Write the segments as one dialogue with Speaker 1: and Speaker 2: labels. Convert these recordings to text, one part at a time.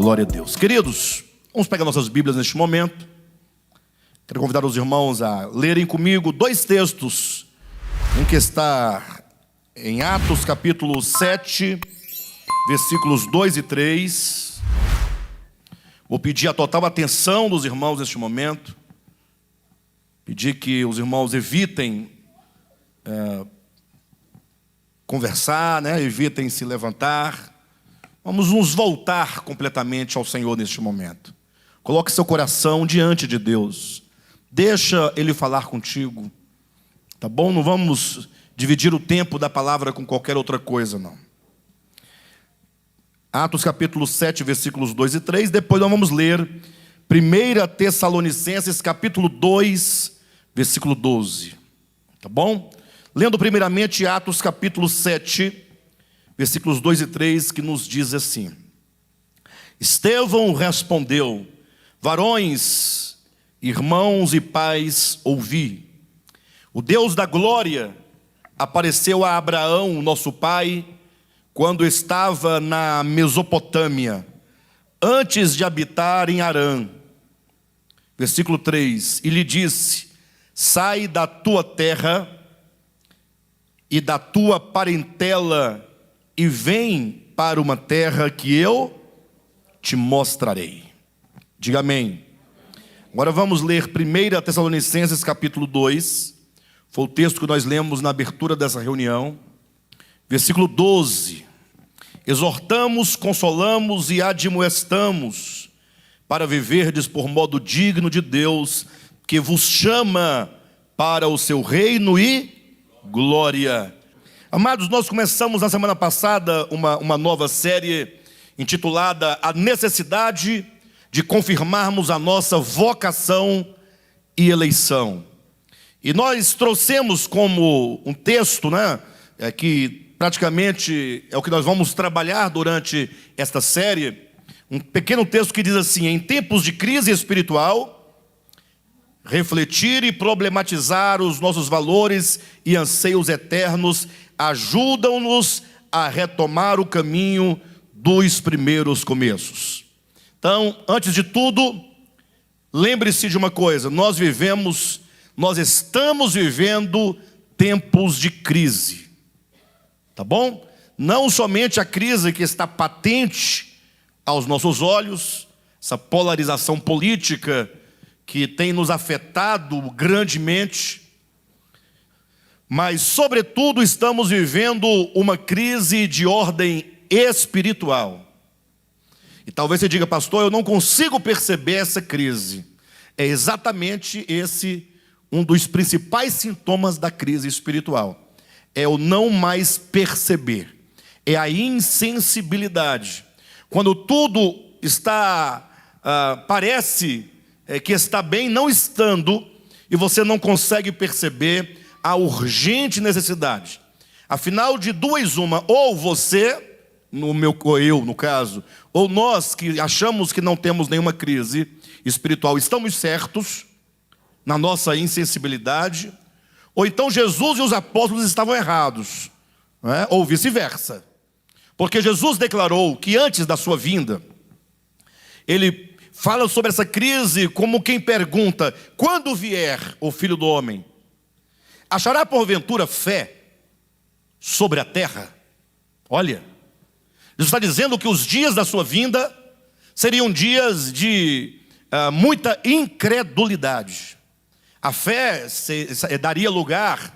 Speaker 1: Glória a Deus. Queridos, vamos pegar nossas Bíblias neste momento. Quero convidar os irmãos a lerem comigo dois textos. Um que está em Atos capítulo 7, versículos 2 e 3. Vou pedir a total atenção dos irmãos neste momento. Pedir que os irmãos evitem conversar, evitem se levantar. Vamos nos voltar completamente ao Senhor neste momento. Coloque seu coração diante de Deus. Deixa Ele falar contigo. Tá bom? Não vamos dividir o tempo da palavra com qualquer outra coisa, não. Atos capítulo 7, versículos 2 e 3. Depois nós vamos ler 1 Tessalonicenses capítulo 2, versículo 12. Tá bom? Lendo primeiramente Atos capítulo 7, versículos 2 e 3, que nos diz assim: Estevão respondeu: varões, irmãos e pais, ouvi. O Deus da glória apareceu a Abraão, nosso pai, quando estava na Mesopotâmia, antes de habitar em Harã. Versículo 3, e lhe disse: sai da tua terra e da tua parentela e vem para uma terra que eu te mostrarei. Diga amém. Agora vamos ler 1 Tessalonicenses capítulo 2. Foi o texto que nós lemos na abertura dessa reunião. Versículo 12. Exortamos, consolamos e admoestamos para viverdes por modo digno de Deus, que vos chama para o seu reino e glória. Amados, nós começamos na semana passada uma nova série intitulada A Necessidade de Confirmarmos a Nossa Vocação e Eleição. E nós trouxemos como um texto, que praticamente é o que nós vamos trabalhar durante esta série, um pequeno texto que diz assim: em tempos de crise espiritual, refletir e problematizar os nossos valores e anseios eternos ajudam-nos a retomar o caminho dos primeiros começos. Então, antes de tudo, lembre-se de uma coisa: nós estamos vivendo tempos de crise, tá bom? Não somente a crise que está patente aos nossos olhos, essa polarização política que tem nos afetado grandemente, mas, sobretudo, estamos vivendo uma crise de ordem espiritual. E talvez você diga: pastor, eu não consigo perceber essa crise. É exatamente esse um dos principais sintomas da crise espiritual. É o não mais perceber. É a insensibilidade. Quando tudo está, parece que está bem, não estando, e você não consegue perceber a urgente necessidade. Afinal, de duas uma: ou você, ou eu no caso, ou nós que achamos que não temos nenhuma crise espiritual, estamos certos na nossa insensibilidade, ou então Jesus e os apóstolos estavam errados, ou vice-versa. Porque Jesus declarou que antes da sua vinda, Ele fala sobre essa crise como quem pergunta: quando vier o Filho do Homem, achará porventura fé sobre a terra? Olha, Jesus está dizendo que os dias da sua vinda seriam dias de muita incredulidade. A fé daria lugar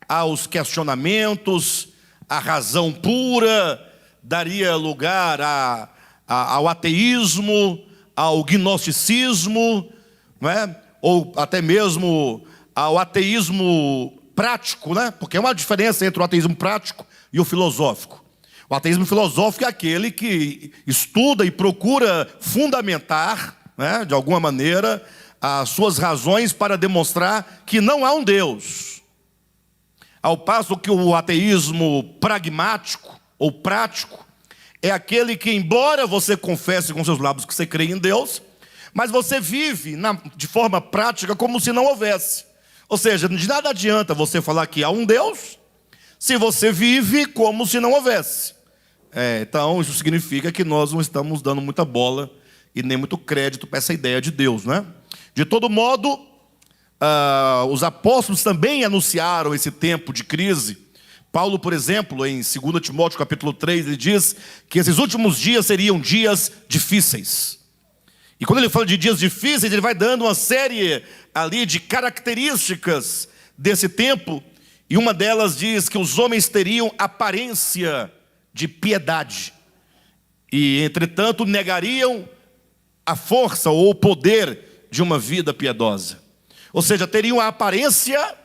Speaker 1: aos questionamentos, à razão pura, daria lugar ao ateísmo, ao gnosticismo, ou até mesmo ao ateísmo prático, porque é uma diferença entre o ateísmo prático e o filosófico. O ateísmo filosófico é aquele que estuda e procura fundamentar, de alguma maneira, as suas razões para demonstrar que não há um Deus. Ao passo que o ateísmo pragmático ou prático é aquele que, embora você confesse com seus lábios que você crê em Deus, mas você vive de forma prática como se não houvesse. Ou seja, de nada adianta você falar que há um Deus se você vive como se não houvesse. Então isso significa que nós não estamos dando muita bola e nem muito crédito para essa ideia de Deus, né? De todo modo, os apóstolos também anunciaram esse tempo de crise. Paulo, por exemplo, em 2 Timóteo capítulo 3, ele diz que esses últimos dias seriam dias difíceis. E quando ele fala de dias difíceis, ele vai dando uma série ali de características desse tempo, e uma delas diz que os homens teriam aparência de piedade, e entretanto negariam a força ou o poder de uma vida piedosa. Ou seja, teriam a aparência,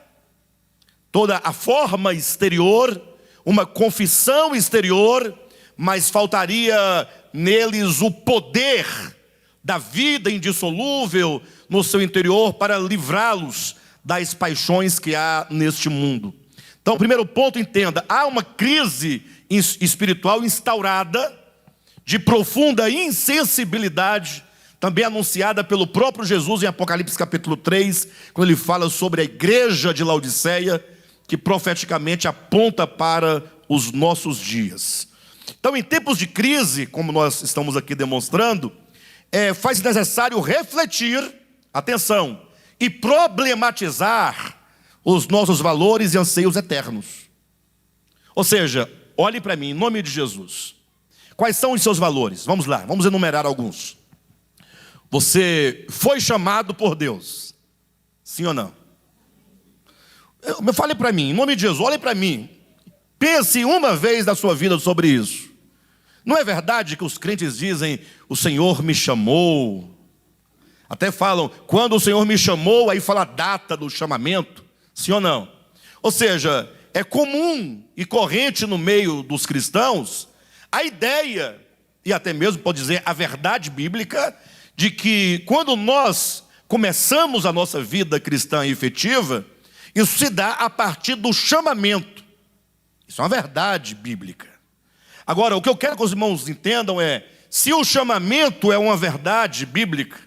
Speaker 1: toda a forma exterior, uma confissão exterior, mas faltaria neles o poder da vida indissolúvel no seu interior para livrá-los das paixões que há neste mundo. Então, primeiro ponto, entenda, há uma crise espiritual instaurada, de profunda insensibilidade, também anunciada pelo próprio Jesus em Apocalipse capítulo 3, quando ele fala sobre a igreja de Laodiceia, que profeticamente aponta para os nossos dias. Então, em tempos de crise, como nós estamos aqui demonstrando, faz necessário refletir, atenção, e problematizar os nossos valores e anseios eternos. Ou seja, olhe para mim, em nome de Jesus. Quais são os seus valores? Vamos lá, vamos enumerar alguns. Você foi chamado por Deus, sim ou não? Fale para mim, em nome de Jesus, olhe para mim. Pense uma vez na sua vida sobre isso. Não é verdade que os crentes dizem, o Senhor me chamou? Até falam, quando o Senhor me chamou, aí fala a data do chamamento, sim ou não? Ou seja, é comum e corrente no meio dos cristãos a ideia, e até mesmo pode dizer a verdade bíblica, de que quando nós começamos a nossa vida cristã e efetiva, isso se dá a partir do chamamento. Isso é uma verdade bíblica. Agora, o que eu quero que os irmãos entendam é, se o chamamento é uma verdade bíblica,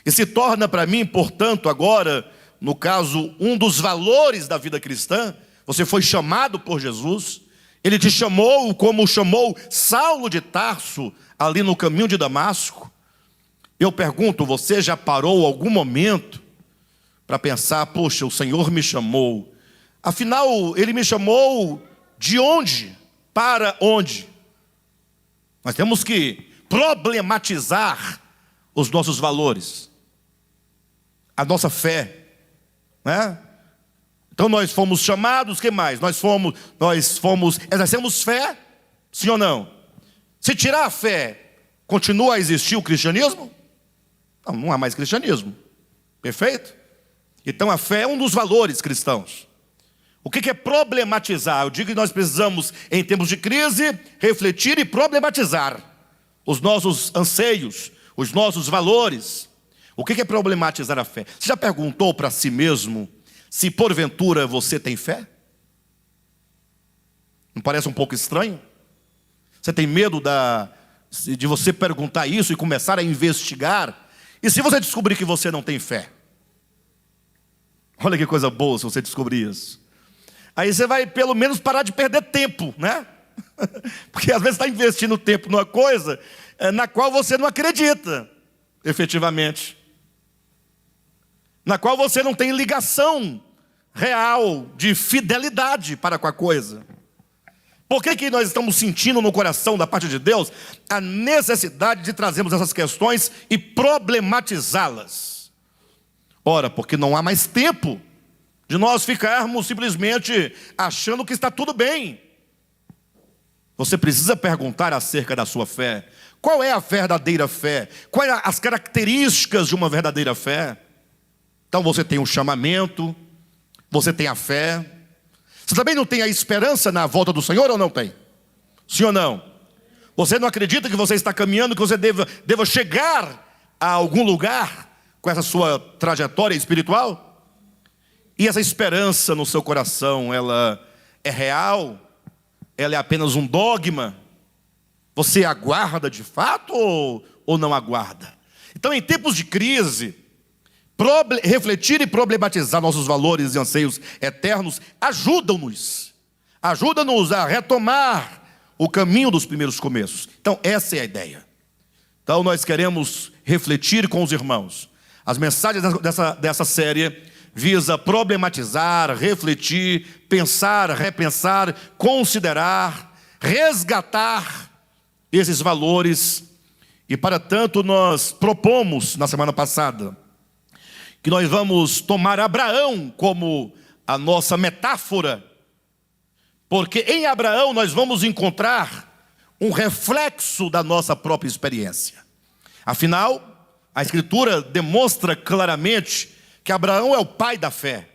Speaker 1: e se torna para mim, portanto, agora, no caso, um dos valores da vida cristã, você foi chamado por Jesus, Ele te chamou como chamou Saulo de Tarso, ali no caminho de Damasco. Eu pergunto, você já parou algum momento para pensar, poxa, o Senhor me chamou, afinal, Ele me chamou de onde? Para onde? Nós temos que problematizar os nossos valores, a nossa fé, né? Então nós fomos chamados, o que mais? Nós exercemos fé, sim ou não? Se tirar a fé, continua a existir o cristianismo? Não, não há mais cristianismo, perfeito? Então a fé é um dos valores cristãos. O que é problematizar? Eu digo que nós precisamos, em tempos de crise, refletir e problematizar os nossos anseios, os nossos valores. O que é problematizar a fé? Você já perguntou para si mesmo se porventura você tem fé? Não parece um pouco estranho? Você tem medo de você perguntar isso e começar a investigar? E se você descobrir que você não tem fé? Olha que coisa boa se você descobrir isso. Aí você vai pelo menos parar de perder tempo, né? Porque às vezes está investindo tempo numa coisa na qual você não acredita, efetivamente. Na qual você não tem ligação real de fidelidade para com a coisa. Por que nós estamos sentindo no coração da parte de Deus a necessidade de trazermos essas questões e problematizá-las? Ora, porque não há mais tempo de nós ficarmos simplesmente achando que está tudo bem. Você precisa perguntar acerca da sua fé. Qual é a verdadeira fé? Quais são as características de uma verdadeira fé? Então você tem o chamamento, você tem a fé. Você também não tem a esperança na volta do Senhor ou não tem? Sim ou não? Você não acredita que você está caminhando, que você deva chegar a algum lugar com essa sua trajetória espiritual? E essa esperança no seu coração, ela é real? Ela é apenas um dogma? Você aguarda de fato ou não aguarda? Então, em tempos de crise, refletir e problematizar nossos valores e anseios eternos ajuda-nos a retomar o caminho dos primeiros começos. Então, essa é a ideia. Então, nós queremos refletir com os irmãos. As mensagens dessa série visa problematizar, refletir, pensar, repensar, considerar, resgatar esses valores. E, para tanto, nós propomos, na semana passada, que nós vamos tomar Abraão como a nossa metáfora, porque em Abraão nós vamos encontrar um reflexo da nossa própria experiência. Afinal, a Escritura demonstra claramente que Abraão é o pai da fé.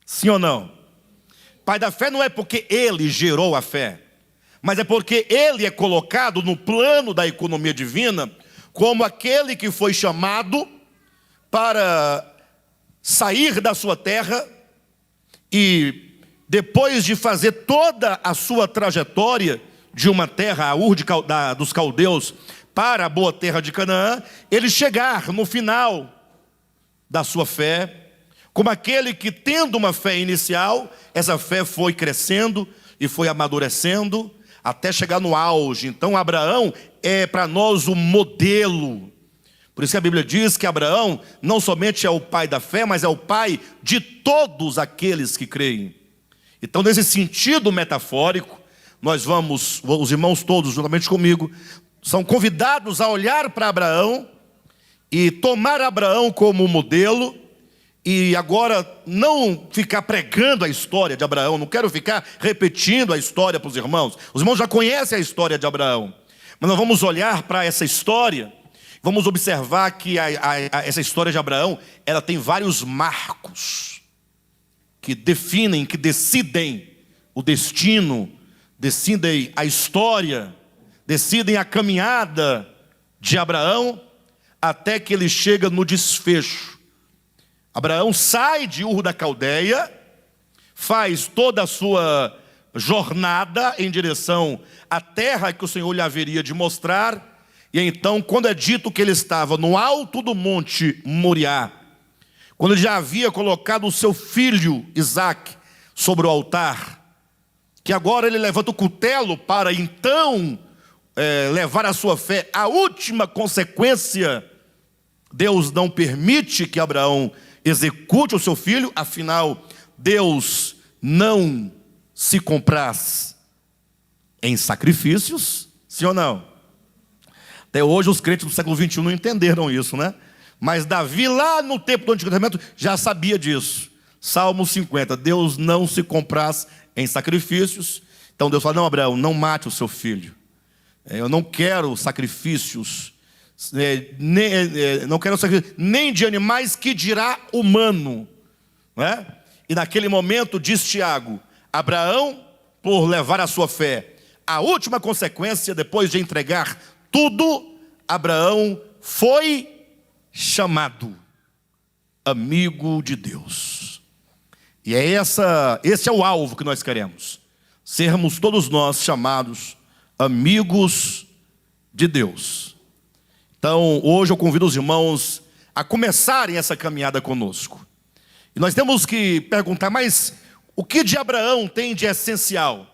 Speaker 1: Sim ou não? Pai da fé não é porque ele gerou a fé, mas é porque ele é colocado no plano da economia divina como aquele que foi chamado para sair da sua terra e, depois de fazer toda a sua trajetória de uma terra, a Ur dos caldeus, para a boa terra de Canaã, ele chegar no final da sua fé, como aquele que, tendo uma fé inicial, essa fé foi crescendo e foi amadurecendo até chegar no auge. Então, Abraão é para nós o modelo. Por isso que a Bíblia diz que Abraão não somente é o pai da fé, mas é o pai de todos aqueles que creem. Então, nesse sentido metafórico, nós vamos, os irmãos todos, juntamente comigo, são convidados a olhar para Abraão e tomar Abraão como modelo. E agora não ficar pregando a história de Abraão, não quero ficar repetindo a história para os irmãos. Os irmãos já conhecem a história de Abraão, mas nós vamos olhar para essa história. Vamos observar que essa história de Abraão, ela tem vários marcos que definem, que decidem o destino, decidem a história, decidem a caminhada de Abraão até que ele chega no desfecho. Abraão sai de Ur da Caldeia, faz toda a sua jornada em direção à terra que o Senhor lhe haveria de mostrar. E então, quando é dito que ele estava no alto do monte Moriá, quando ele já havia colocado o seu filho Isaque sobre o altar, que agora ele levanta o cutelo para então levar a sua fé à última consequência, Deus não permite que Abraão execute o seu filho, afinal, Deus não se compraz em sacrifícios, sim ou não? Até hoje os crentes do século XXI não entenderam isso, né? Mas Davi, lá no tempo do Antigo Testamento, já sabia disso. Salmo 50, Deus não se compraz em sacrifícios. Então Deus fala, não, Abraão, não mate o seu filho. Eu não quero sacrifícios, não quero sacrifícios nem de animais, que dirá humano. Não é? E naquele momento, diz Tiago, Abraão, por levar a sua fé, a última consequência, depois de entregar tudo, Abraão foi chamado amigo de Deus. E esse é o alvo que nós queremos. Sermos todos nós chamados amigos de Deus. Então, hoje eu convido os irmãos a começarem essa caminhada conosco. E nós temos que perguntar, mas o que de Abraão tem de essencial?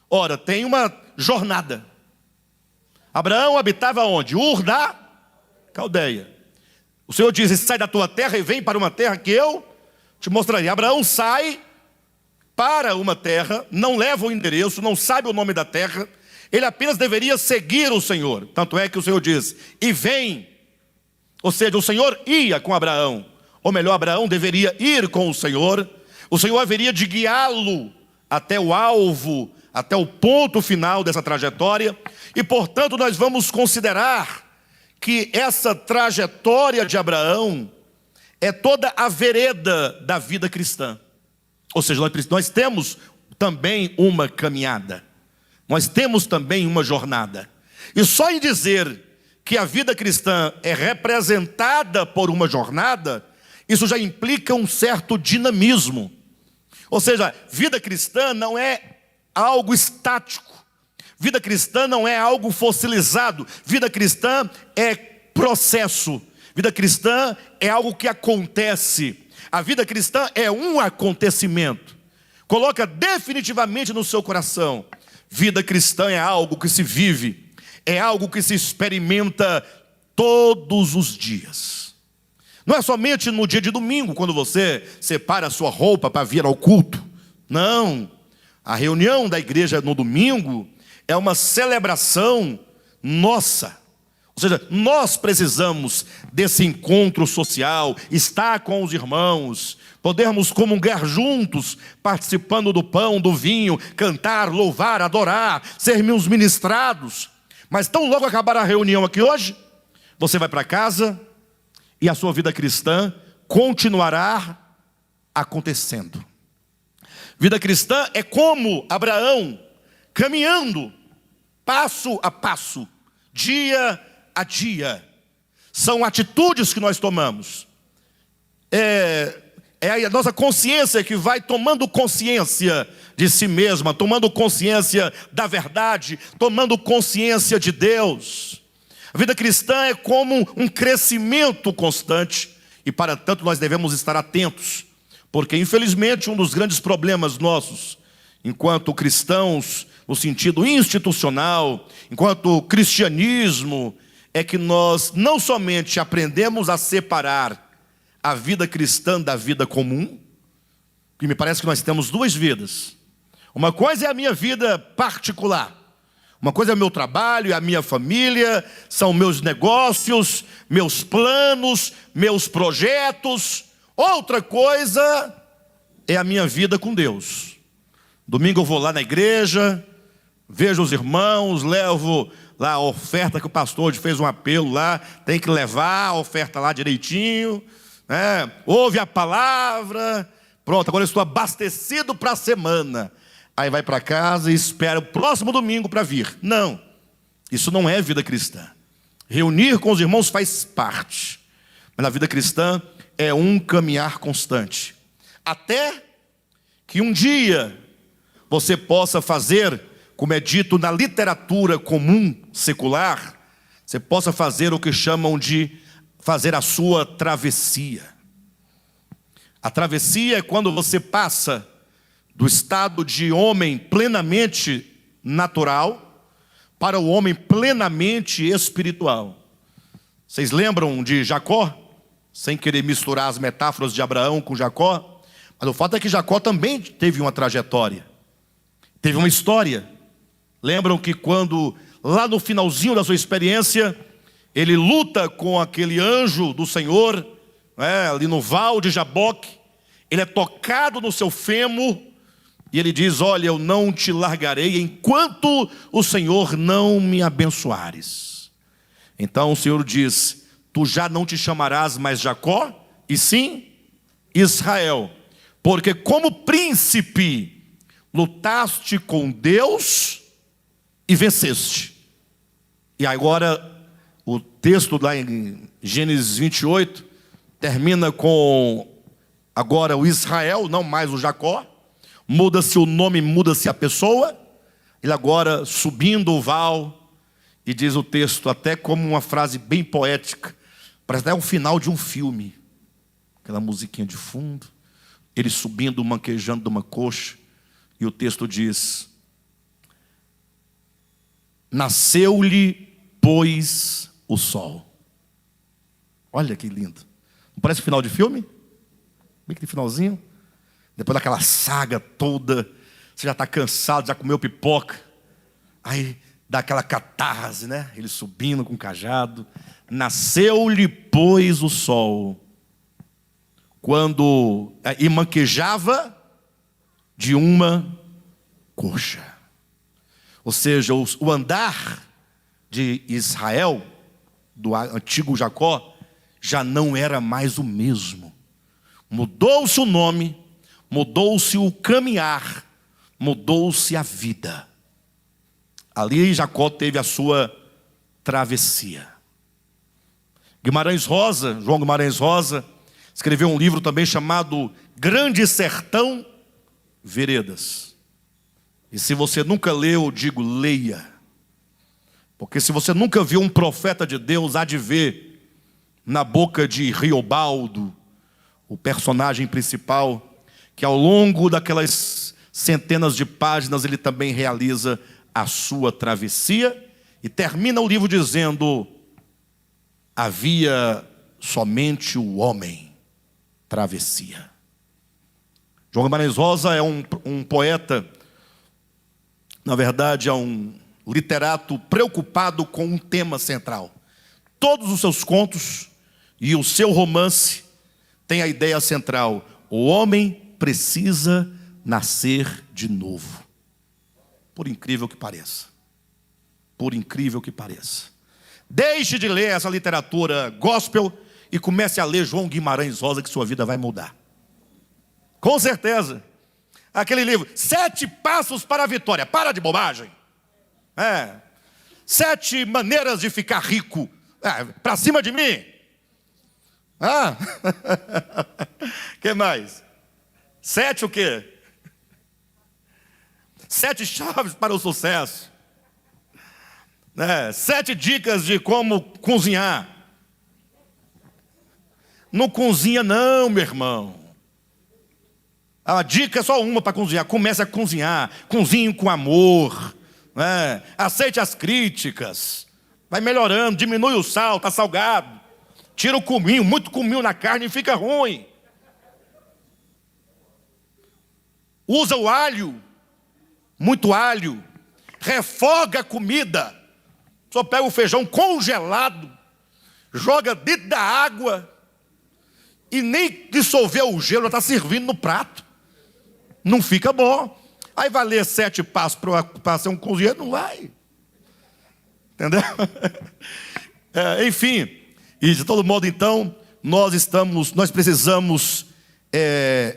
Speaker 1: Ora, tem uma jornada. Abraão habitava onde? Ur da Caldeia. O Senhor diz, sai da tua terra e vem para uma terra que eu te mostrarei. Abraão sai para uma terra, não leva o endereço, não sabe o nome da terra, ele apenas deveria seguir o Senhor. Tanto é que o Senhor diz, e vem. Ou seja, o Senhor ia com Abraão, ou melhor, Abraão deveria ir com o Senhor haveria de guiá-lo até o alvo, até o ponto final dessa trajetória. E portanto nós vamos considerar que essa trajetória de Abraão é toda a vereda da vida cristã. Ou seja, nós temos também uma caminhada, nós temos também uma jornada. E só em dizer que a vida cristã é representada por uma jornada, isso já implica um certo dinamismo. Ou seja, vida cristã não é algo estático. Vida cristã não é algo fossilizado. Vida cristã é processo. Vida cristã é algo que acontece. A vida cristã é um acontecimento. Coloca definitivamente no seu coração. Vida cristã é algo que se vive, é algo que se experimenta todos os dias. Não é somente no dia de domingo, quando você separa a sua roupa para vir ao culto. Não. A reunião da igreja no domingo é uma celebração nossa. Ou seja, nós precisamos desse encontro social, estar com os irmãos, podermos comungar juntos, participando do pão, do vinho, cantar, louvar, adorar, sermos ministrados. Mas tão logo acabar a reunião aqui hoje, você vai para casa e a sua vida cristã continuará acontecendo. Vida cristã é como Abraão, caminhando passo a passo, dia a dia. São atitudes que nós tomamos. É a nossa consciência que vai tomando consciência de si mesma, tomando consciência da verdade, tomando consciência de Deus. A vida cristã é como um crescimento constante, e para tanto nós devemos estar atentos, porque infelizmente um dos grandes problemas nossos, enquanto cristãos, no sentido institucional, enquanto cristianismo, é que nós não somente aprendemos a separar a vida cristã da vida comum, e me parece que nós temos duas vidas. Uma coisa é a minha vida particular, uma coisa é o meu trabalho, é a minha família, são meus negócios, meus planos, meus projetos. Outra coisa é a minha vida com Deus. Domingo eu vou lá na igreja, vejo os irmãos, levo lá a oferta que o pastor fez um apelo lá, tem que levar a oferta lá direitinho, né? Ouve a palavra, pronto, agora eu estou abastecido para a semana. Aí vai para casa e espera o próximo domingo para vir. Não, isso não é vida cristã. Reunir com os irmãos faz parte, mas na vida cristã é um caminhar constante, até que um dia você possa fazer, como é dito na literatura comum, secular, você possa fazer o que chamam de fazer a sua travessia. A travessia é quando você passa do estado de homem plenamente natural para o homem plenamente espiritual. Vocês lembram de Jacó? Sem querer misturar as metáforas de Abraão com Jacó, mas o fato é que Jacó também teve uma trajetória, teve uma história. Lembram que quando, lá no finalzinho da sua experiência, ele luta com aquele anjo do Senhor, ali no val de Jaboque, ele é tocado no seu fêmur, e ele diz: olha, eu não te largarei enquanto o Senhor não me abençoares. Então o Senhor diz: tu já não te chamarás mais Jacó, e sim Israel, porque como príncipe lutaste com Deus e venceste. E agora o texto lá em Gênesis 28 termina com agora o Israel, não mais o Jacó. Muda-se o nome, muda-se a pessoa. Ele agora subindo o val, e diz o texto, até como uma frase bem poética, parece até o final de um filme, aquela musiquinha de fundo, ele subindo, manquejando de uma coxa, e o texto diz: nasceu-lhe, pois, o sol. Olha que lindo. Não parece final de filme? Bem que finalzinho. Depois daquela saga toda, você já está cansado, já comeu pipoca. Aí dá aquela catarse, né? Ele subindo com o cajado. Nasceu-lhe, pois, o sol, e manquejava de uma coxa. Ou seja, o andar de Israel, do antigo Jacó, já não era mais o mesmo. Mudou-se o nome, mudou-se o caminhar, mudou-se a vida. Ali Jacó teve a sua travessia. João Guimarães Rosa, escreveu um livro também chamado Grande Sertão Veredas. E se você nunca leu, eu digo, leia. Porque se você nunca viu um profeta de Deus, há de ver na boca de Riobaldo, o personagem principal, que ao longo daquelas centenas de páginas ele também realiza a sua travessia, e termina o livro dizendo: havia somente o homem, travessia. João Guimarães Rosa é um poeta, na verdade é um literato preocupado com um tema central. Todos os seus contos e o seu romance têm a ideia central: o homem precisa nascer de novo. Por incrível que pareça. Por incrível que pareça. Deixe de ler essa literatura gospel e comece a ler João Guimarães Rosa, que sua vida vai mudar. Com certeza. Aquele livro, 7 Passos para a Vitória. Para de bobagem. 7 maneiras de ficar rico. Para cima de mim. Que mais? 7 o quê? 7 chaves para o sucesso. 7 dicas de como cozinhar. Não cozinha não, meu irmão. A dica é só uma para cozinhar. Comece a cozinhar. Cozinhe com amor. Aceite as críticas. Vai melhorando. Diminui o sal, está salgado. Tira o cominho. Muito cominho na carne e fica ruim. Usa o alho. Muito alho. Refoga a comida. Só pega o feijão congelado. Joga dentro da água. E nem dissolveu o gelo. Está servindo no prato. Não fica bom. Aí vai ler 7 passos para ser um cozinheiro? Não vai. Entendeu? Enfim. E de todo modo, então, nós precisamos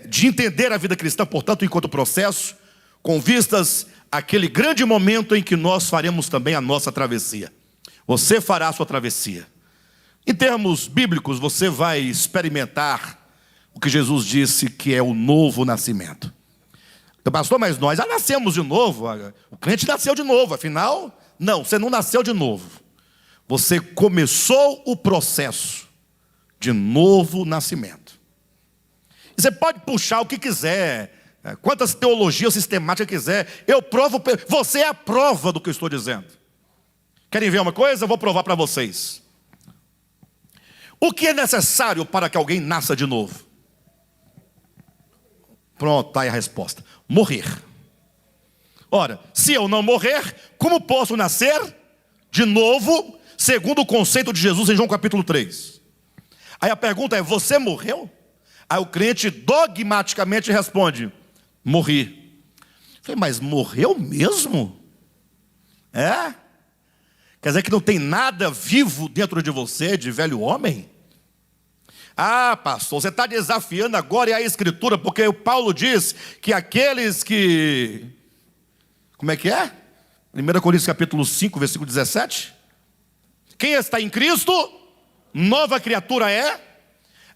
Speaker 1: de entender a vida cristã, portanto, enquanto processo, com vistas àquele grande momento em que nós faremos também a nossa travessia. Você fará a sua travessia. Em termos bíblicos, você vai experimentar o que Jesus disse que é o novo nascimento. Pastor, mas nós já nascemos de novo. O crente nasceu de novo, afinal, não, você não nasceu de novo. Você começou o processo de novo nascimento. E você pode puxar o que quiser, quantas teologias sistemáticas quiser. Eu provo, você é a prova do que eu estou dizendo. Querem ver uma coisa? Eu vou provar para vocês. O que é necessário para que alguém nasça de novo? Pronto, está aí a resposta. Morrer. Ora, se eu não morrer, como posso nascer de novo, segundo o conceito de Jesus em João capítulo 3? Aí a pergunta é: você morreu? Aí o crente dogmaticamente responde: morri. Eu falei, mas morreu mesmo? Quer dizer que não tem nada vivo dentro de você, de velho homem? Pastor, você está desafiando agora a Escritura, porque o Paulo diz que aqueles que... Como é que é? 1 Coríntios capítulo 5, versículo 17. Quem está em Cristo, nova criatura é.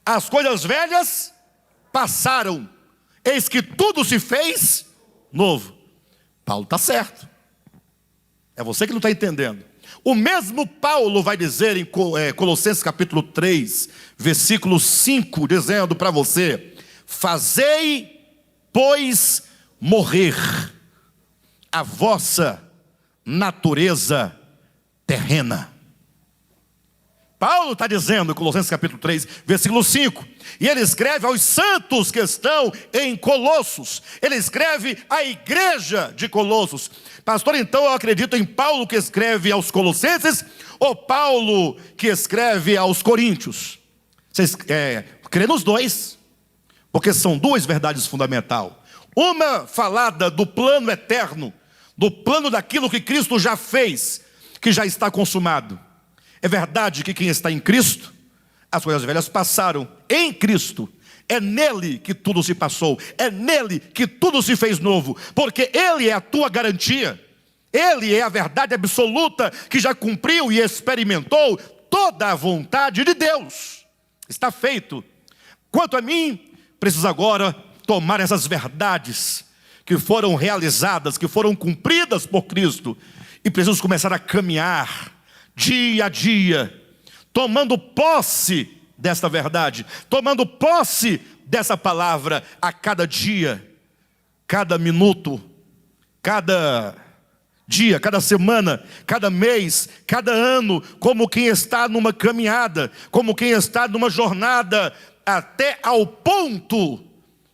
Speaker 1: As coisas velhas passaram, eis que tudo se fez novo. Paulo está certo. É você que não está entendendo. O mesmo Paulo vai dizer em Colossenses capítulo 3, versículo 5, dizendo para você: fazei, pois, morrer a vossa natureza terrena. Paulo está dizendo em Colossenses capítulo 3, versículo 5. E ele escreve aos santos que estão em Colossos. Ele escreve à igreja de Colossos. Pastor, então eu acredito em Paulo que escreve aos Colossenses ou Paulo que escreve aos Coríntios? Vocês crê nos dois, porque são duas verdades fundamentais. Uma falada do plano eterno, do plano daquilo que Cristo já fez, que já está consumado. É verdade que quem está em Cristo, as coisas velhas passaram. Em Cristo, é nele que tudo se passou. É nele que tudo se fez novo. Porque Ele é a tua garantia. Ele é a verdade absoluta que já cumpriu e experimentou toda a vontade de Deus. Está feito. Quanto a mim, preciso agora tomar essas verdades que foram realizadas, que foram cumpridas por Cristo, e preciso começar a caminhar dia a dia, tomando posse desta verdade, tomando posse dessa palavra a cada dia, cada minuto, cada dia, cada semana, cada mês, cada ano, como quem está numa caminhada, como quem está numa jornada, até ao ponto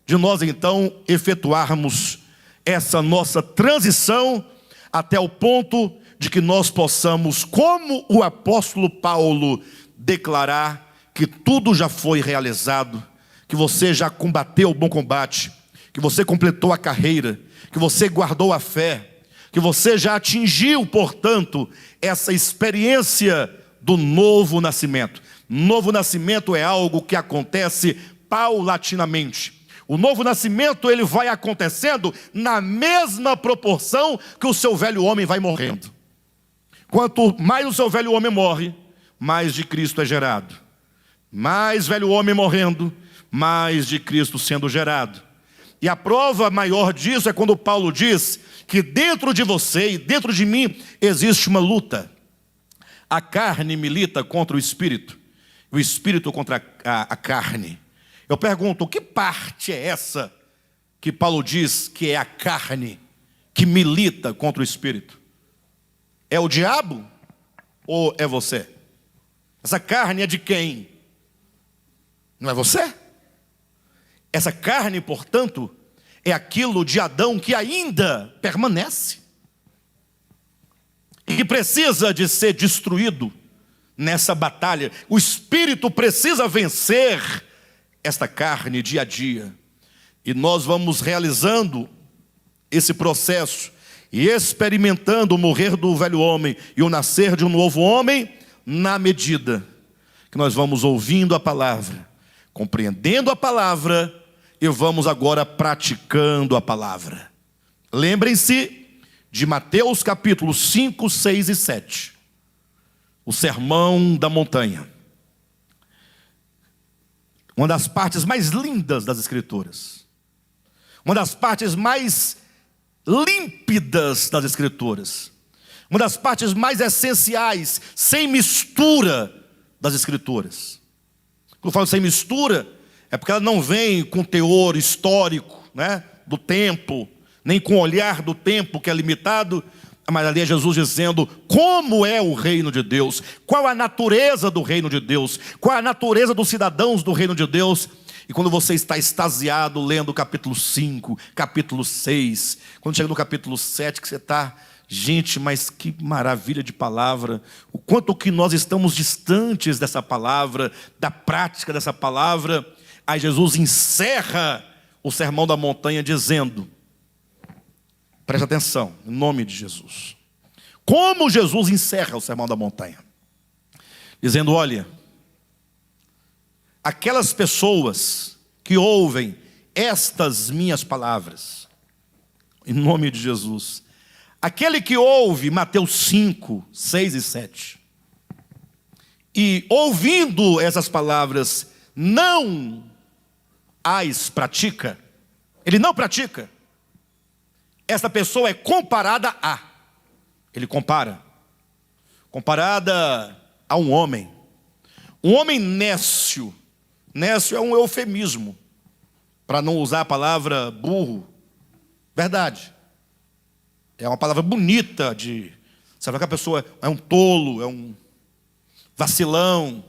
Speaker 1: de nós então efetuarmos essa nossa transição, até o ponto de que nós possamos, como o apóstolo Paulo, declarar que tudo já foi realizado, que você já combateu o bom combate, que você completou a carreira, que você guardou a fé, que você já atingiu, portanto, essa experiência do novo nascimento. Novo nascimento é algo que acontece paulatinamente. O novo nascimento, ele vai acontecendo na mesma proporção que o seu velho homem vai morrendo. Quanto mais o seu velho homem morre, mais de Cristo é gerado. Mais velho homem morrendo, mais de Cristo sendo gerado. E a prova maior disso é quando Paulo diz que dentro de você e dentro de mim existe uma luta. A carne milita contra o espírito, o espírito contra a carne. Eu pergunto, que parte é essa que Paulo diz que é a carne que milita contra o espírito? É o diabo ou é você? Essa carne é de quem? Não é você? Essa carne, portanto, é aquilo de Adão que ainda permanece e que precisa de ser destruído nessa batalha. O espírito precisa vencer esta carne dia a dia. E nós vamos realizando esse processo e experimentando o morrer do velho homem e o nascer de um novo homem, na medida que nós vamos ouvindo a palavra, compreendendo a palavra, e vamos agora praticando a palavra. Lembrem-se de Mateus capítulos 5, 6 e 7. O sermão da montanha. Uma das partes mais lindas das Escrituras. Uma das partes mais límpidas das Escrituras. Uma das partes mais essenciais, sem mistura das Escrituras. Quando eu falo sem mistura, é porque ela não vem com teor histórico, né, do tempo, nem com o olhar do tempo que é limitado, mas ali é Jesus dizendo como é o reino de Deus, qual a natureza do reino de Deus, qual a natureza dos cidadãos do reino de Deus. E quando você está extasiado lendo o capítulo 5, capítulo 6, quando chega no capítulo 7, que você está, gente, mas que maravilha de palavra, o quanto que nós estamos distantes dessa palavra, da prática dessa palavra. Aí Jesus encerra o sermão da montanha dizendo, preste atenção, em nome de Jesus. Como Jesus encerra o sermão da montanha? Dizendo, olha, aquelas pessoas que ouvem estas minhas palavras, em nome de Jesus, aquele que ouve Mateus 5, 6 e 7, e ouvindo essas palavras, não as pratica, ele não pratica, essa pessoa é comparada a, ele comparada a um homem nécio. Nécio é um eufemismo, para não usar a palavra burro. Verdade, é uma palavra bonita de, sabe que a pessoa é um tolo, é um vacilão.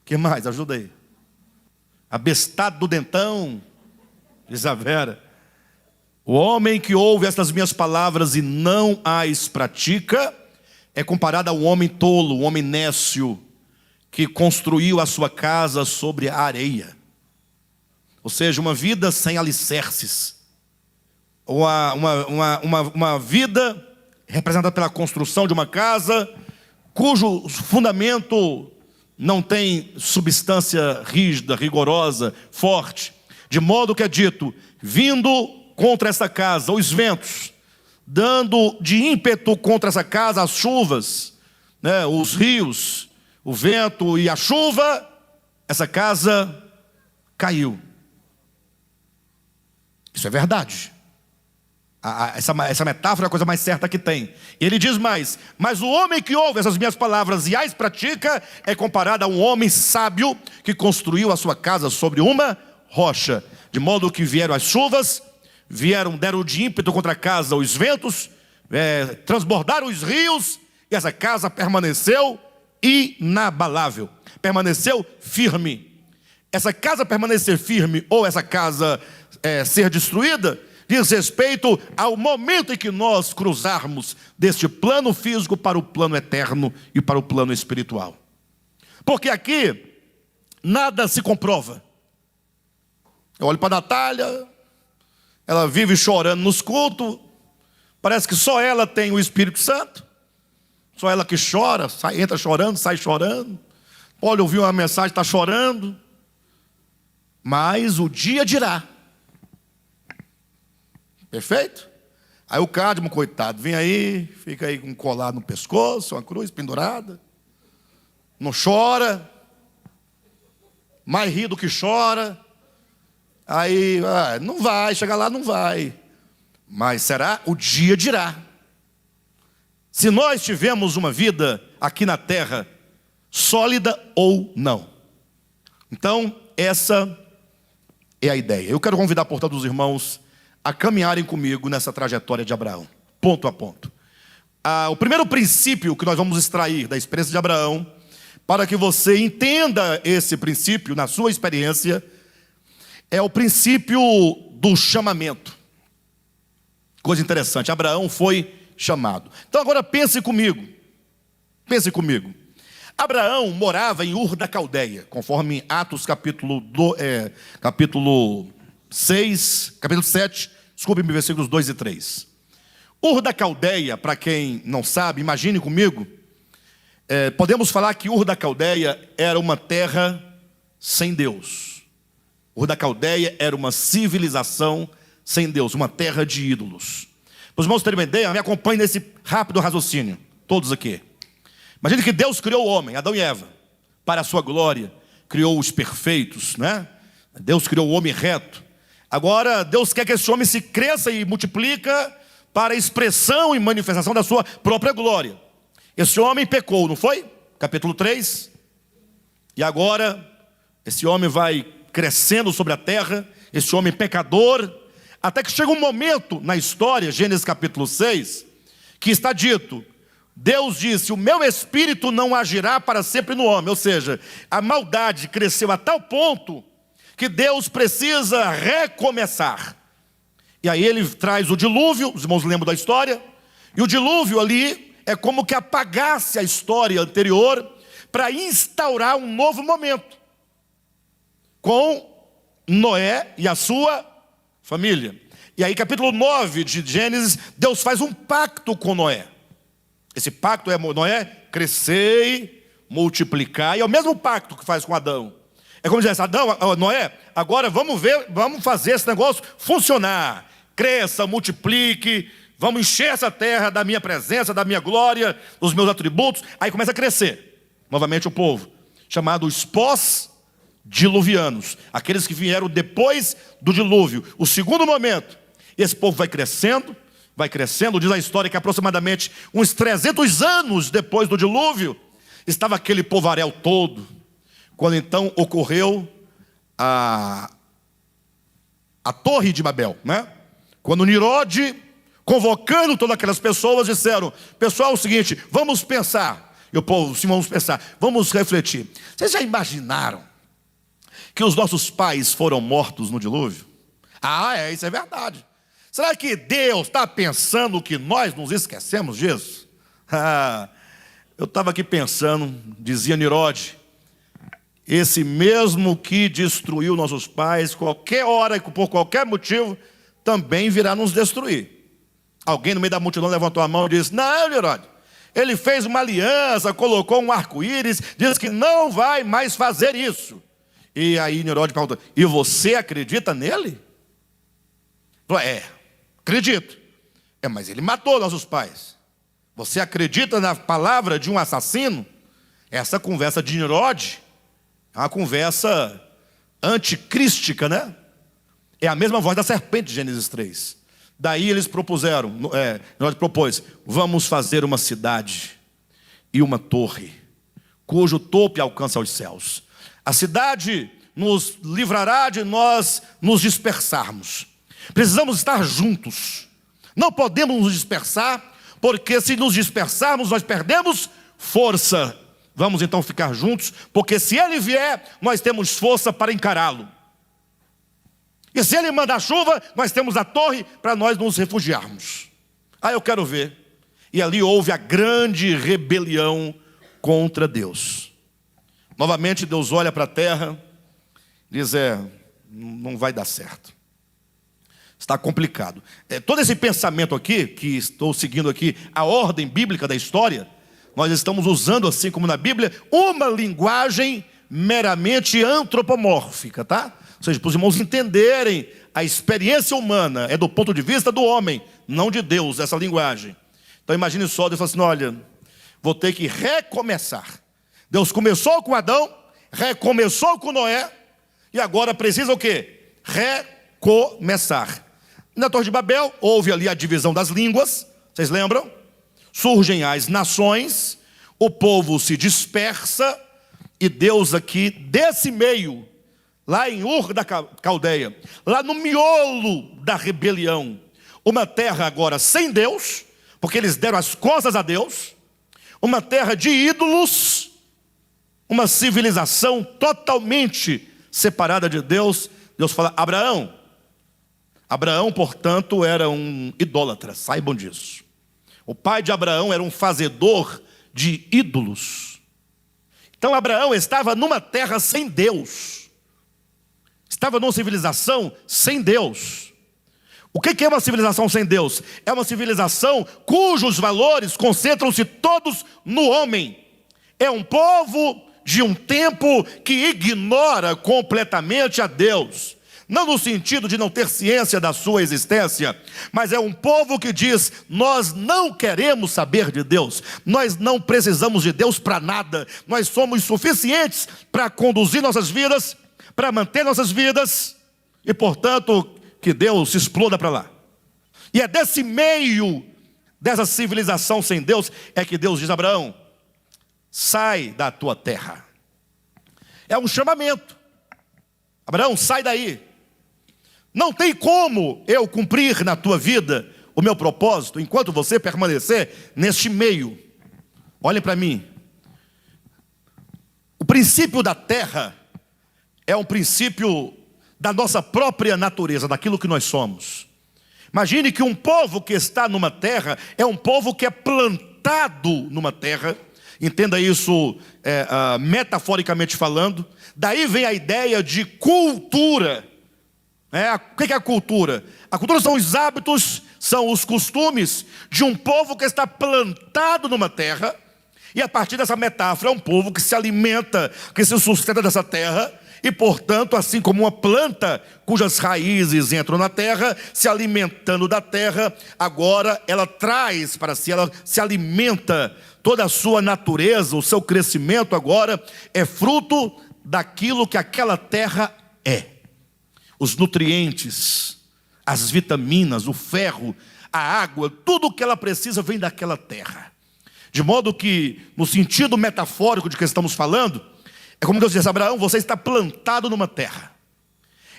Speaker 1: O que mais? Ajuda aí. Abestado do dentão, diz a Vera. O homem que ouve estas minhas palavras e não as pratica, é comparado a um homem tolo, um homem nécio, que construiu a sua casa sobre a areia. Ou seja, uma vida sem alicerces. Uma vida representada pela construção de uma casa, cujo fundamento não tem substância rígida, rigorosa, forte. De modo que é dito, vindo contra essa casa os ventos, dando de ímpeto contra essa casa as chuvas, né, os rios, o vento e a chuva, essa casa caiu. Isso é verdade. Essa metáfora é a coisa mais certa que tem. E ele diz mais, mas o homem que ouve essas minhas palavras e as pratica é comparado a um homem sábio que construiu a sua casa sobre uma rocha, de modo que vieram as chuvas, deram de ímpeto contra a casa os ventos, transbordaram os rios, e essa casa permaneceu inabalável, permaneceu firme. Essa casa permanecer firme ou essa casa ser destruída diz respeito ao momento em que nós cruzarmos deste plano físico para o plano eterno e para o plano espiritual. Porque aqui nada se comprova. Eu olho para a Natália, ela vive chorando nos cultos, parece que só ela tem o Espírito Santo, só ela que chora, entra chorando, sai chorando, pode ouvir uma mensagem, está chorando, mas o dia dirá. Perfeito? Aí o Cadmo, coitado, vem aí, fica aí com um colar no pescoço, uma cruz pendurada, não chora, mais ri do que chora. Aí, não vai, chegar lá não vai. Mas será? O dia dirá. Se nós tivemos uma vida aqui na terra, sólida ou não. Então, essa é a ideia. Eu quero convidar, portanto, os irmãos a caminharem comigo nessa trajetória de Abraão, ponto a ponto. O primeiro princípio que nós vamos extrair da experiência de Abraão, para que você entenda esse princípio na sua experiência, é o princípio do chamamento. Coisa interessante, Abraão foi chamado. Então agora pense comigo. Abraão morava em Ur da Caldeia, conforme Atos capítulo 7, desculpe-me, versículos 2 e 3. Ur da Caldeia, para quem não sabe, imagine comigo, podemos falar que Ur da Caldeia era uma terra sem Deus. Ur da Caldeia era uma civilização sem Deus, uma terra de ídolos. Para os irmãos terem uma ideia, me acompanhem nesse rápido raciocínio, todos aqui. Imagine que Deus criou o homem, Adão e Eva, para a sua glória, criou os perfeitos, né? Deus criou o homem reto. Agora, Deus quer que esse homem se cresça e multiplica para a expressão e manifestação da sua própria glória. Esse homem pecou, não foi? Capítulo 3. E agora, esse homem vai crescendo sobre a terra, esse homem pecador, até que chega um momento na história, Gênesis capítulo 6, que está dito, Deus disse, o meu espírito não agirá para sempre no homem. Ou seja, a maldade cresceu a tal ponto que Deus precisa recomeçar. E aí ele traz o dilúvio, os irmãos lembram da história, e o dilúvio ali é como que apagasse a história anterior para instaurar um novo momento com Noé e a sua família. E aí capítulo 9 de Gênesis, Deus faz um pacto com Noé. Esse pacto é Noé, crescei, multiplicar, e é o mesmo pacto que faz com Adão. É como dizer, Noé, agora vamos fazer esse negócio funcionar. Cresça, multiplique, vamos encher essa terra da minha presença, da minha glória, dos meus atributos. Aí começa a crescer, novamente o povo, chamado os pós-diluvianos, aqueles que vieram depois do dilúvio. O segundo momento, esse povo vai crescendo, diz a história que aproximadamente uns 300 anos depois do dilúvio, estava aquele povaréu todo, quando então ocorreu a Torre de Babel, né? Quando Nirode, convocando todas aquelas pessoas, disseram, pessoal, é o seguinte, vamos pensar. E o povo, sim, vamos pensar, vamos refletir. Vocês já imaginaram que os nossos pais foram mortos no dilúvio? Isso é verdade. Será que Deus está pensando que nós nos esquecemos disso? Eu estava aqui pensando, dizia Nirode, esse mesmo que destruiu nossos pais, qualquer hora e por qualquer motivo, também virá nos destruir. Alguém no meio da multidão levantou a mão e disse, não, Nirode, ele fez uma aliança, colocou um arco-íris, diz que não vai mais fazer isso. E aí Nirode perguntou, e você acredita nele? Falou, acredito. Mas ele matou nossos pais. Você acredita na palavra de um assassino? Essa conversa de Nirode é uma conversa anticrística, né? É a mesma voz da serpente de Gênesis 3. Daí eles propuseram, Nirode propôs, vamos fazer uma cidade e uma torre, cujo topo alcança aos céus. A cidade nos livrará de nós nos dispersarmos. Precisamos estar juntos. Não podemos nos dispersar, porque se nos dispersarmos, nós perdemos força. Vamos então ficar juntos, porque se ele vier, nós temos força para encará-lo. E se ele mandar chuva, nós temos a torre para nós nos refugiarmos. Eu quero ver. E ali houve a grande rebelião contra Deus. Novamente Deus olha para a terra, diz, não vai dar certo. Está complicado. Todo esse pensamento aqui, que estou seguindo aqui, a ordem bíblica da história, nós estamos usando, assim como na Bíblia, uma linguagem meramente antropomórfica, tá? Ou seja, para os irmãos entenderem, a experiência humana é do ponto de vista do homem, não de Deus, essa linguagem. Então imagine só, Deus fala assim, olha, vou ter que recomeçar. Deus começou com Adão, recomeçou com Noé, e agora precisa o quê? Recomeçar. Na Torre de Babel, houve ali a divisão das línguas, vocês lembram? Surgem as nações, o povo se dispersa, e Deus aqui, desse meio, lá em Ur da Caldeia, lá no miolo da rebelião, uma terra agora sem Deus, porque eles deram as costas a Deus, uma terra de ídolos, uma civilização totalmente separada de Deus. Deus fala, Abraão, portanto, era um idólatra, saibam disso. O pai de Abraão era um fazedor de ídolos. Então Abraão estava numa terra sem Deus, estava numa civilização sem Deus. O que é uma civilização sem Deus? É uma civilização cujos valores concentram-se todos no homem. É um povo de um tempo que ignora completamente a Deus. Não no sentido de não ter ciência da sua existência, mas é um povo que diz, nós não queremos saber de Deus, nós não precisamos de Deus para nada, nós somos suficientes para conduzir nossas vidas, para manter nossas vidas, e portanto, que Deus se exploda para lá. E é desse meio, dessa civilização sem Deus, é que Deus diz, Abraão, sai da tua terra. É um chamamento. Abraão, sai daí. Não tem como eu cumprir na tua vida o meu propósito, enquanto você permanecer neste meio. Olhem para mim. O princípio da terra é um princípio da nossa própria natureza, daquilo que nós somos. Imagine que um povo que está numa terra é um povo que é plantado numa terra. Entenda isso metaforicamente falando. Daí vem a ideia de cultura. O que é a cultura? A cultura são os hábitos, são os costumes de um povo que está plantado numa terra. E a partir dessa metáfora é um povo que se alimenta, que se sustenta dessa terra. E portanto, assim como uma planta cujas raízes entram na terra, se alimentando da terra, agora ela traz para si, ela se alimenta, toda a sua natureza, o seu crescimento agora é fruto daquilo que aquela terra é. Os nutrientes, as vitaminas, o ferro, a água, tudo o que ela precisa vem daquela terra. De modo que, no sentido metafórico de que estamos falando, é como Deus diz, Abraão, você está plantado numa terra.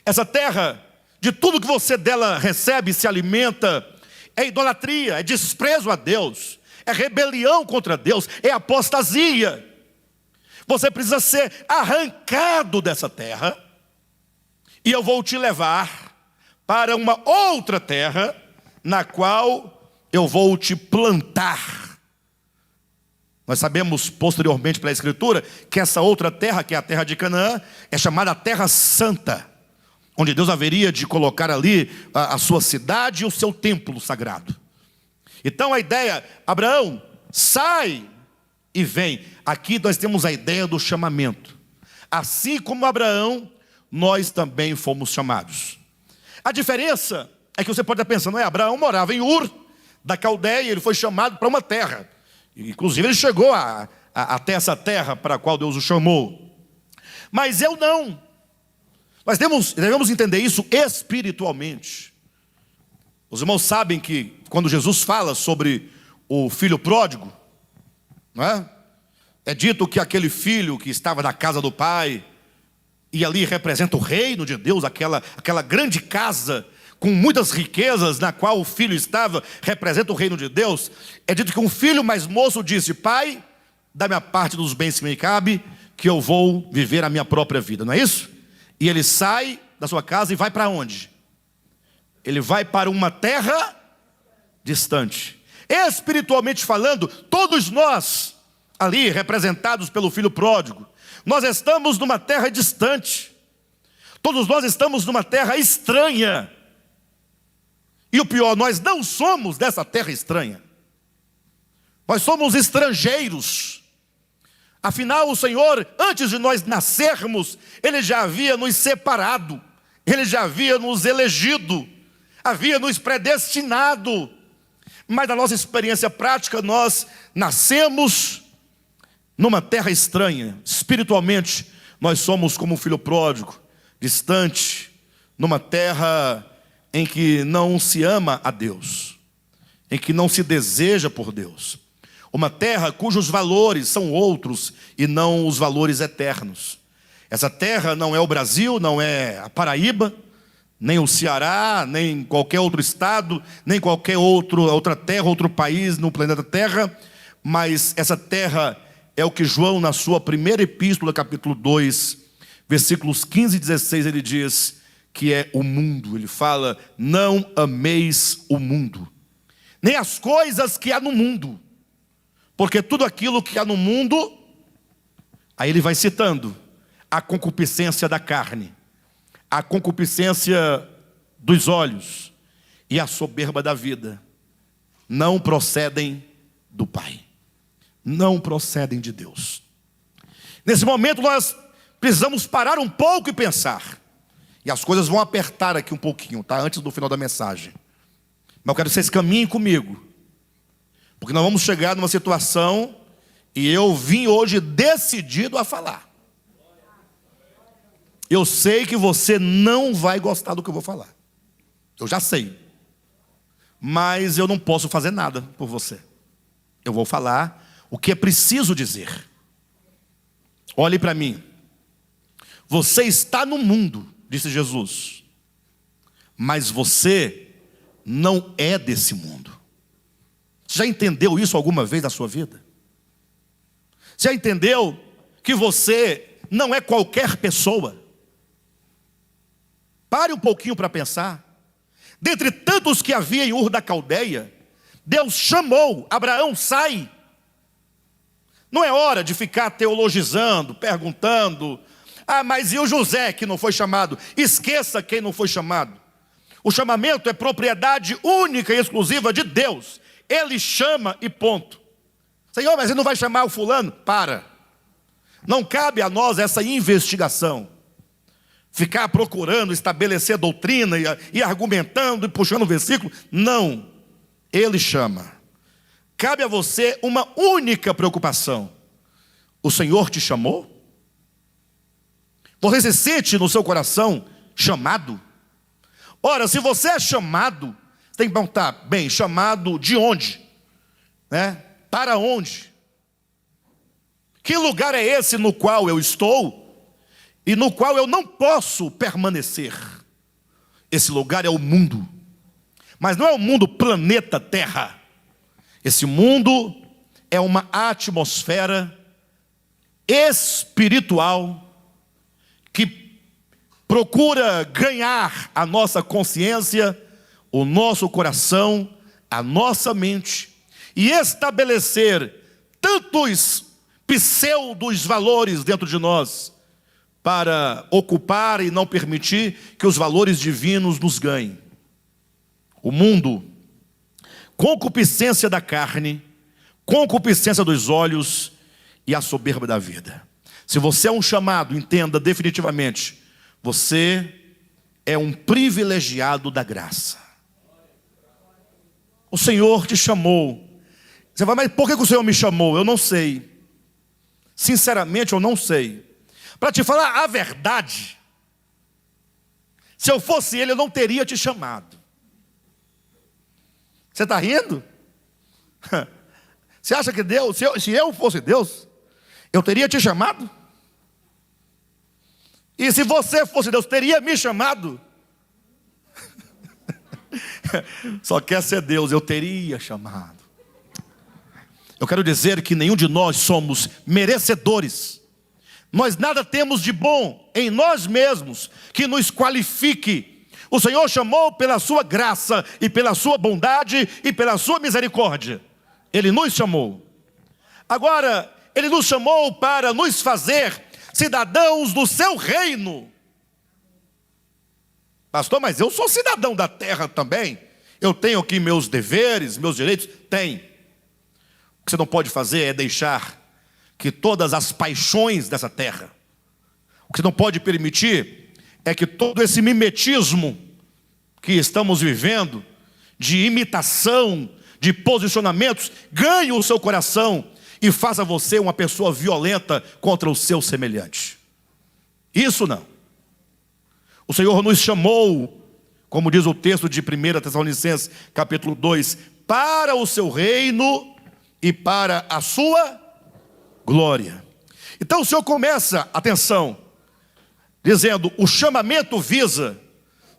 Speaker 1: Essa terra, de tudo que você dela recebe, se alimenta, é idolatria, é desprezo a Deus, é rebelião contra Deus, é apostasia. Você precisa ser arrancado dessa terra, e eu vou te levar para uma outra terra, na qual eu vou te plantar. Nós sabemos posteriormente pela Escritura que essa outra terra, que é a terra de Canaã, é chamada Terra Santa, onde Deus haveria de colocar ali a sua cidade e o seu templo sagrado. Então a ideia, Abraão, sai e vem. Aqui nós temos a ideia do chamamento. Assim como Abraão, nós também fomos chamados. A diferença é que você pode estar pensando, Abraão morava em Ur da Caldeia, ele foi chamado para uma terra. Inclusive ele chegou até essa terra para a qual Deus o chamou. Mas eu não. Nós devemos entender isso espiritualmente. Os irmãos sabem que quando Jesus fala sobre o filho pródigo, não é? É dito que aquele filho que estava na casa do pai, e ali representa o reino de Deus, aquela grande casa, com muitas riquezas, na qual o filho estava, representa o reino de Deus, é dito que um filho mais moço disse: pai, dá-me a parte dos bens que me cabe, que eu vou viver a minha própria vida, não é isso? E ele sai da sua casa e vai para onde? Ele vai para uma terra distante. Espiritualmente falando, todos nós, ali representados pelo filho pródigo, nós estamos numa terra distante. Todos nós estamos numa terra estranha. E o pior, nós não somos dessa terra estranha. Nós somos estrangeiros. Afinal, o Senhor, antes de nós nascermos, Ele já havia nos separado. Ele já havia nos elegido. Havia nos predestinado. Mas na nossa experiência prática, nós nascemos numa terra estranha. Espiritualmente, nós somos como um filho pródigo, distante, numa terra em que não se ama a Deus, em que não se deseja por Deus. Uma terra cujos valores são outros e não os valores eternos. Essa terra não é o Brasil, não é a Paraíba, nem o Ceará, nem qualquer outro estado, nem qualquer outra terra, outro país no planeta Terra, mas essa terra é o que João, na sua primeira epístola, capítulo 2, versículos 15 e 16, ele diz que é o mundo. Ele fala: não ameis o mundo, nem as coisas que há no mundo, porque tudo aquilo que há no mundo, aí ele vai citando, a concupiscência da carne, a concupiscência dos olhos e a soberba da vida, não procedem do Pai, não procedem de Deus. Nesse momento nós precisamos parar um pouco e pensar. E as coisas vão apertar aqui um pouquinho, tá? Antes do final da mensagem. Mas eu quero que vocês caminhem comigo, porque nós vamos chegar numa situação, e eu vim hoje decidido a falar. Eu sei que você não vai gostar do que eu vou falar. Eu já sei. Mas eu não posso fazer nada por você. Eu vou falar o que é preciso dizer. Olhe para mim. Você está no mundo, disse Jesus, mas você não é desse mundo. Você já entendeu isso alguma vez na sua vida? Você já entendeu que você não é qualquer pessoa? Pare um pouquinho para pensar. Dentre tantos que havia em Ur da Caldeia, Deus chamou: Abraão, sai. Não é hora de ficar teologizando, perguntando: mas e o José que não foi chamado? Esqueça quem não foi chamado. O chamamento é propriedade única e exclusiva de Deus. Ele chama e ponto. Senhor, mas ele não vai chamar o fulano? Para. Não cabe a nós essa investigação. Ficar procurando estabelecer doutrina e argumentando e puxando o versículo. Não. Ele chama. Cabe a você uma única preocupação: o Senhor te chamou? Você se sente no seu coração chamado? Ora, se você é chamado, você tem que perguntar: bem, chamado de onde? Né? Para onde? Que lugar é esse no qual eu estou e no qual eu não posso permanecer? Esse lugar é o mundo. Mas não é o mundo planeta Terra. Esse mundo é uma atmosfera espiritual que procura ganhar a nossa consciência, o nosso coração, a nossa mente, e estabelecer tantos pseudos valores dentro de nós, para ocupar e não permitir que os valores divinos nos ganhem. O mundo, concupiscência da carne, concupiscência dos olhos e a soberba da vida. Se você é um chamado, entenda definitivamente: você é um privilegiado da graça. O Senhor te chamou. Você vai: mas por que o Senhor me chamou? Eu não sei. Sinceramente, eu não sei. Para te falar a verdade, se eu fosse Ele, eu não teria te chamado. Você está rindo? Você acha que Deus, se eu fosse Deus, eu teria te chamado? E se você fosse Deus, teria me chamado? Só quer ser Deus, eu teria chamado. Eu quero dizer que nenhum de nós somos merecedores. Nós nada temos de bom em nós mesmos que nos qualifique. O Senhor chamou pela sua graça e pela sua bondade e pela sua misericórdia. Ele nos chamou. Agora, Ele nos chamou para nos fazer cidadãos do seu reino. Pastor, mas eu sou cidadão da terra também. Eu tenho aqui meus deveres, meus direitos. Tem. O que você não pode fazer é deixar que todas as paixões dessa terra, o que você não pode permitir é que todo esse mimetismo que estamos vivendo, de imitação, de posicionamentos, ganhe o seu coração e faça você uma pessoa violenta contra o seu semelhante. Isso não. O Senhor nos chamou, como diz o texto de 1 Tessalonicenses, capítulo 2, para o seu reino e para a sua glória. Então o Senhor começa, atenção, dizendo, o chamamento visa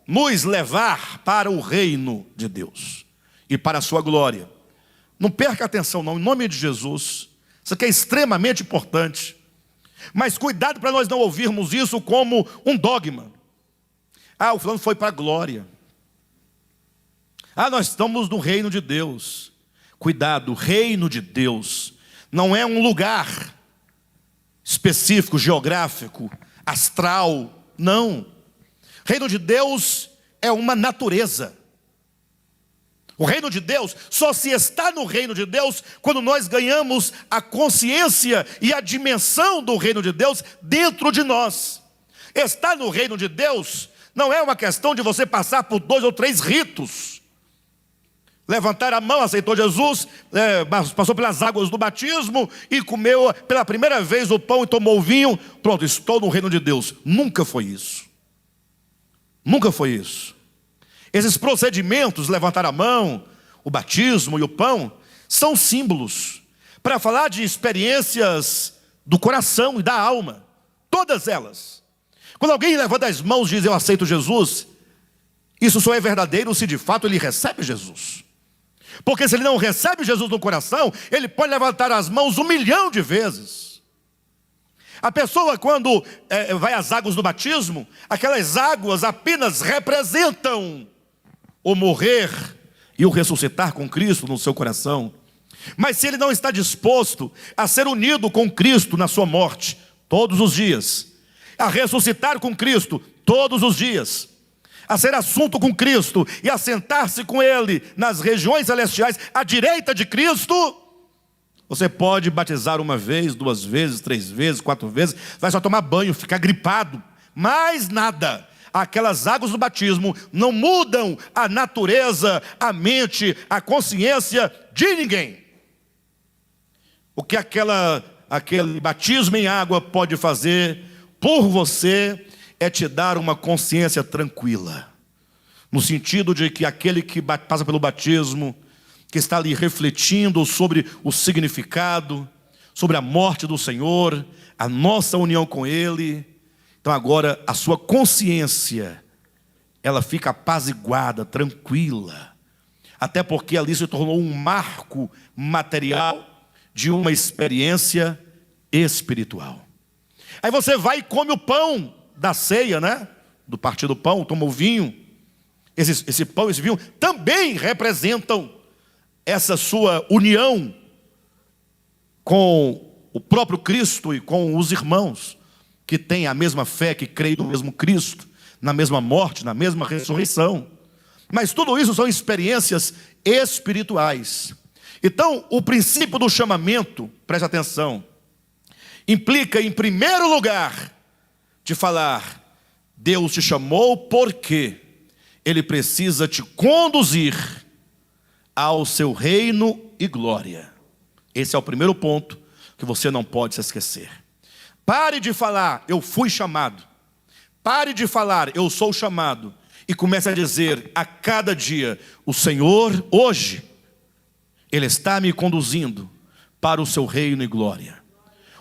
Speaker 1: nos levar para o reino de Deus e para a sua glória. Não perca a atenção não, em nome de Jesus. Isso aqui é extremamente importante. Mas cuidado para nós não ouvirmos isso como um dogma. Ah, o fulano foi para a glória. Ah, nós estamos no reino de Deus. Cuidado, o reino de Deus não é um lugar específico, geográfico, astral, não. O reino de Deus é uma natureza. O reino de Deus só se está no reino de Deus quando nós ganhamos a consciência e a dimensão do reino de Deus dentro de nós. Estar no reino de Deus não é uma questão de você passar por 2 ou 3 ritos. Levantar a mão, aceitou Jesus, passou pelas águas do batismo e comeu pela primeira vez o pão e tomou o vinho. Pronto, estou no reino de Deus. Nunca foi isso. Nunca foi isso. Esses procedimentos, levantar a mão, o batismo e o pão, são símbolos para falar de experiências do coração e da alma. Todas elas. Quando alguém levanta as mãos e diz, eu aceito Jesus, isso só é verdadeiro se de fato ele recebe Jesus. Porque se ele não recebe Jesus no coração, ele pode levantar as mãos 1 milhão de vezes. A pessoa quando vai às águas do batismo, aquelas águas apenas representam o morrer e o ressuscitar com Cristo no seu coração. Mas se ele não está disposto a ser unido com Cristo na sua morte, todos os dias, a ressuscitar com Cristo todos os dias, a ser assunto com Cristo e a sentar-se com Ele nas regiões celestiais à direita de Cristo, você pode batizar 1 vez, 2 vezes, 3 vezes, 4 vezes, vai só tomar banho, ficar gripado, mais nada. Aquelas águas do batismo não mudam a natureza, a mente, a consciência de ninguém. O que aquele batismo em água pode fazer por você é te dar uma consciência tranquila. No sentido de que aquele que passa pelo batismo, que está ali refletindo sobre o significado, sobre a morte do Senhor, a nossa união com Ele. Então agora a sua consciência, ela fica apaziguada, tranquila. Até porque ali se tornou um marco material de uma experiência espiritual. Aí você vai e come o pão da ceia, né? Do partir do pão, toma o vinho. Esse pão e esse vinho também representam essa sua união com o próprio Cristo e com os irmãos que têm a mesma fé, que creem no mesmo Cristo, na mesma morte, na mesma ressurreição. Mas tudo isso são experiências espirituais. Então, o princípio do chamamento, preste atenção, implica em primeiro lugar de falar, Deus te chamou porque Ele precisa te conduzir ao seu reino e glória. Esse é o primeiro ponto que você não pode se esquecer. Pare de falar, eu fui chamado. Pare de falar, eu sou chamado. E comece a dizer a cada dia, o Senhor hoje, Ele está me conduzindo para o seu reino e glória.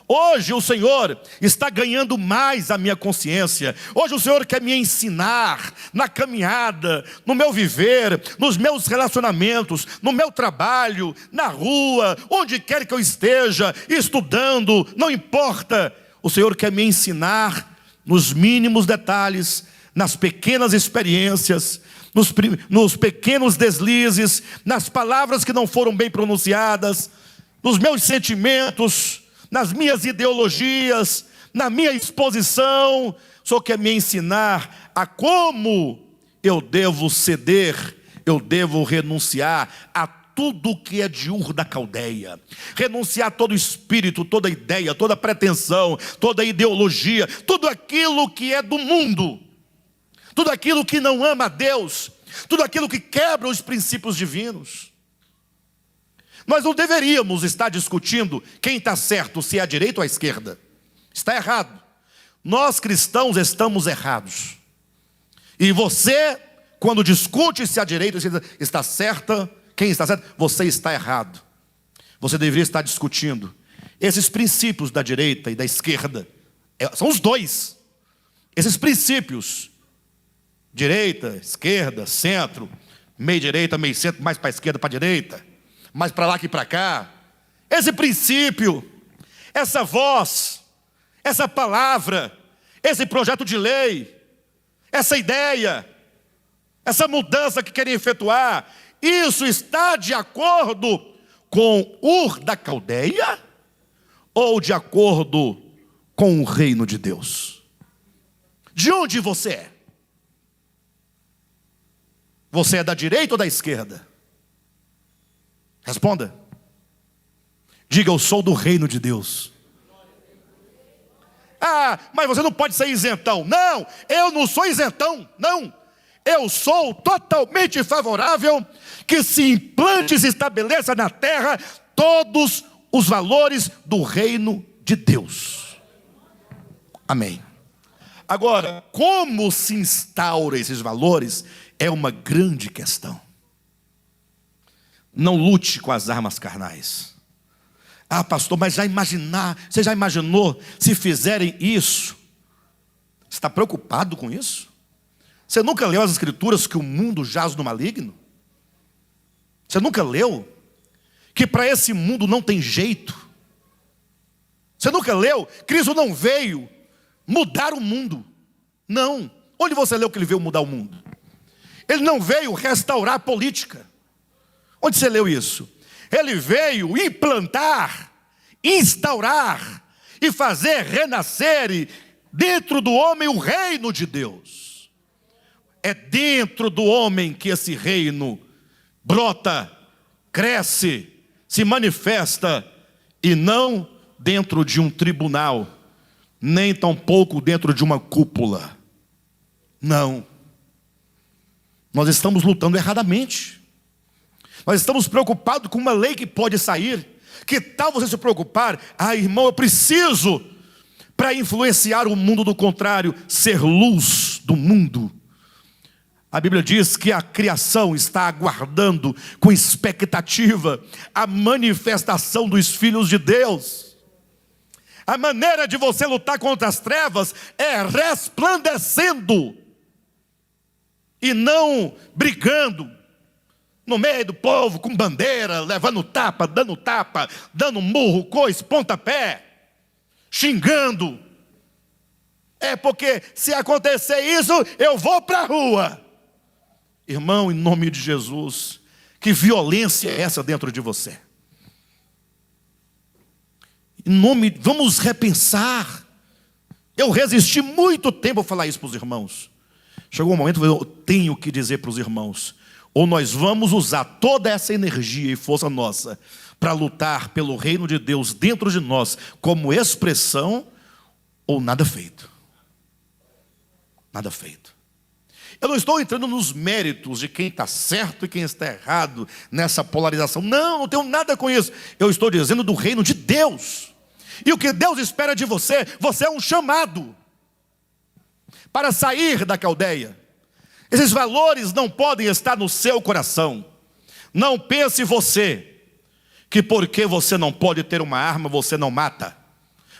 Speaker 1: Hoje o Senhor está ganhando mais a minha consciência. Hoje o Senhor quer me ensinar na caminhada, no meu viver, nos meus relacionamentos, no meu trabalho, na rua, onde quer que eu esteja, estudando, não importa. O Senhor quer me ensinar nos mínimos detalhes, nas pequenas experiências, nos pequenos deslizes, nas palavras que não foram bem pronunciadas, nos meus sentimentos, nas minhas ideologias, na minha exposição. Só quer me ensinar a como eu devo ceder, eu devo renunciar a tudo que é de Ur da Caldeia, renunciar a todo espírito, toda ideia, toda pretensão, toda ideologia, tudo aquilo que é do mundo, tudo aquilo que não ama a Deus, tudo aquilo que quebra os princípios divinos. Nós não deveríamos estar discutindo quem está certo, se é a direita ou a esquerda. Está errado. Nós cristãos estamos errados. E você, quando discute se a direita ou a esquerda está certa, quem está certo, você está errado. Você deveria estar discutindo esses princípios da direita e da esquerda. São os dois. Esses princípios, direita, esquerda, centro, meio direita, meio centro, mais para a esquerda, para a direita, mais para lá que para cá. Esse princípio, essa voz, essa palavra, esse projeto de lei, essa ideia, essa mudança que querem efetuar, isso está de acordo com Ur da Caldeia ou de acordo com o reino de Deus? De onde você é? Você é da direita ou da esquerda? Responda. Diga: eu sou do reino de Deus. Ah, mas você não pode ser isentão. Não, eu não sou isentão, não. Eu sou totalmente favorável que se implante e se estabeleça na terra todos os valores do reino de Deus. Amém. Agora, como se instaura esses valores é uma grande questão. Não lute com as armas carnais. Ah, pastor, mas você já imaginou se fizerem isso? Você está preocupado com isso? Você nunca leu as escrituras que o mundo jaz no maligno? Você nunca leu que para esse mundo não tem jeito? Você nunca leu? Cristo não veio mudar o mundo. Não. Onde você leu que ele veio mudar o mundo? Ele não veio restaurar a política. Onde você leu isso? Ele veio implantar, instaurar e fazer renascer dentro do homem o reino de Deus. É dentro do homem que esse reino brota, cresce, se manifesta, e não dentro de um tribunal, nem tampouco dentro de uma cúpula. Não. Nós estamos lutando erradamente. Nós estamos preocupados com uma lei que pode sair. Que tal você se preocupar? Ah, irmão, eu preciso, para influenciar o mundo do contrário, ser luz do mundo. A Bíblia diz que a criação está aguardando com expectativa a manifestação dos filhos de Deus. A maneira de você lutar contra as trevas é resplandecendo e não brigando no meio do povo com bandeira, levando tapa, dando murro, coice, pontapé, xingando. É porque se acontecer isso, eu vou para a rua. Irmão, em nome de Jesus, que violência é essa dentro de você? Vamos repensar. Eu resisti muito tempo a falar isso para os irmãos. Chegou um momento que eu tenho que dizer para os irmãos: ou nós vamos usar toda essa energia e força nossa para lutar pelo reino de Deus dentro de nós como expressão, ou nada feito. Nada feito. Eu não estou entrando nos méritos de quem está certo e quem está errado nessa polarização. Não tenho nada com isso. Eu estou dizendo do reino de Deus. E o que Deus espera de você, você é um chamado para sair da Caldeia. Esses valores não podem estar no seu coração. Não pense você que porque você não pode ter uma arma, você não mata.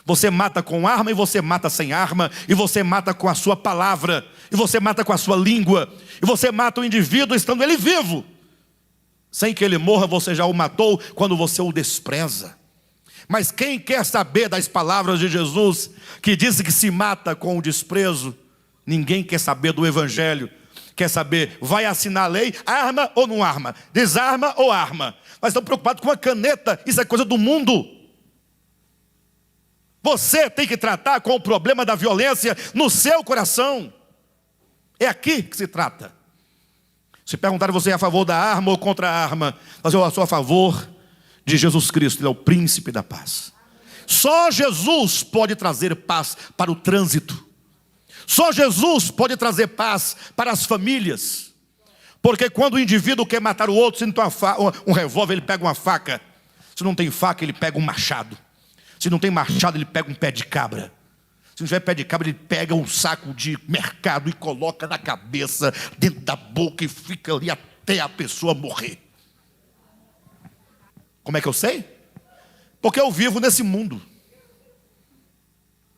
Speaker 1: Você mata com arma e você mata sem arma, e você mata com a sua palavra, e você mata com a sua língua, e você mata o indivíduo estando ele vivo. Sem que ele morra, você já o matou quando você o despreza. Mas quem quer saber das palavras de Jesus, que disse que se mata com o desprezo? Ninguém quer saber do evangelho. Quer saber, vai assinar a lei, arma ou não arma? Desarma ou arma? Mas estão preocupados com uma caneta, isso é coisa do mundo. Você tem que tratar com o problema da violência no seu coração. É aqui que se trata. Se perguntarem você é a favor da arma ou contra a arma, mas eu sou a favor de Jesus Cristo, Ele é o príncipe da paz. Só Jesus pode trazer paz para o trânsito. Só Jesus pode trazer paz para as famílias. Porque quando o indivíduo quer matar o outro, se não tem um revólver, ele pega uma faca. Se não tem faca, ele pega um machado. Se não tem machado, ele pega um pé de cabra. Se não tiver pé de cabra, ele pega um saco de mercado e coloca na cabeça, dentro da boca, e fica ali até a pessoa morrer. Como é que eu sei? Porque eu vivo nesse mundo.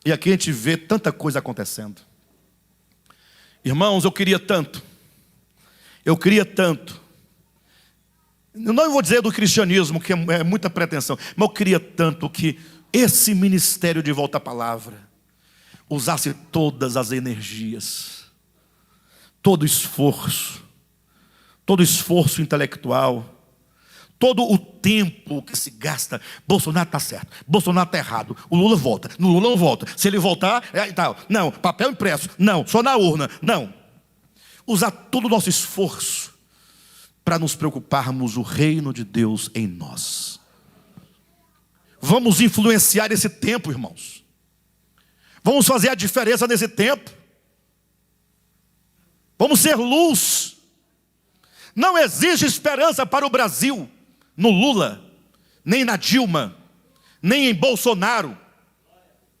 Speaker 1: E aqui a gente vê tanta coisa acontecendo. Irmãos, eu queria tanto. Eu não vou dizer do cristianismo, que é muita pretensão, mas eu queria tanto que esse ministério de Volta à Palavra usasse todas as energias, todo esforço intelectual, todo o tempo que se gasta. Bolsonaro está certo, Bolsonaro está errado, o Lula volta, no Lula não volta, se ele voltar, não, papel impresso, não, só na urna, não. Usar todo o nosso esforço para nos preocuparmos o reino de Deus em nós. Vamos influenciar esse tempo, irmãos. Vamos fazer a diferença nesse tempo. Vamos ser luz. Não existe esperança para o Brasil no Lula, nem na Dilma, nem em Bolsonaro.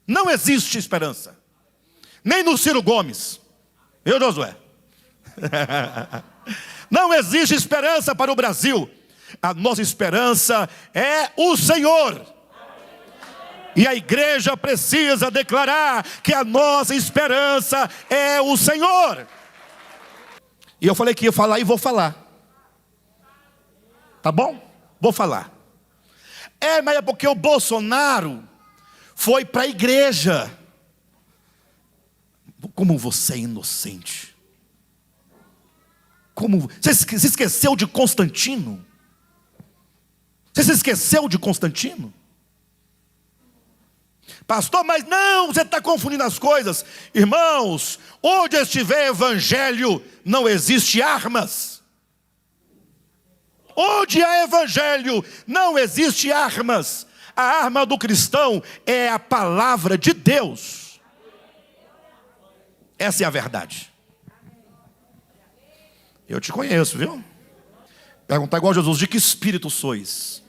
Speaker 1: Não existe esperança. Nem no Ciro Gomes. Eu, Josué. Não existe esperança para o Brasil. A nossa esperança é o Senhor. E a igreja precisa declarar que a nossa esperança é o Senhor. E eu falei que ia falar e vou falar. Tá bom? Vou falar. Mas é porque o Bolsonaro foi para a igreja. Como você é inocente. Como você se esqueceu de Constantino? Você se esqueceu de Constantino? Pastor, mas não, você está confundindo as coisas. Irmãos, onde estiver evangelho, não existe armas. Onde há evangelho, não existe armas. A arma do cristão é a palavra de Deus. Essa é a verdade. Eu te conheço, viu? Perguntar igual a Jesus, de que espírito sois?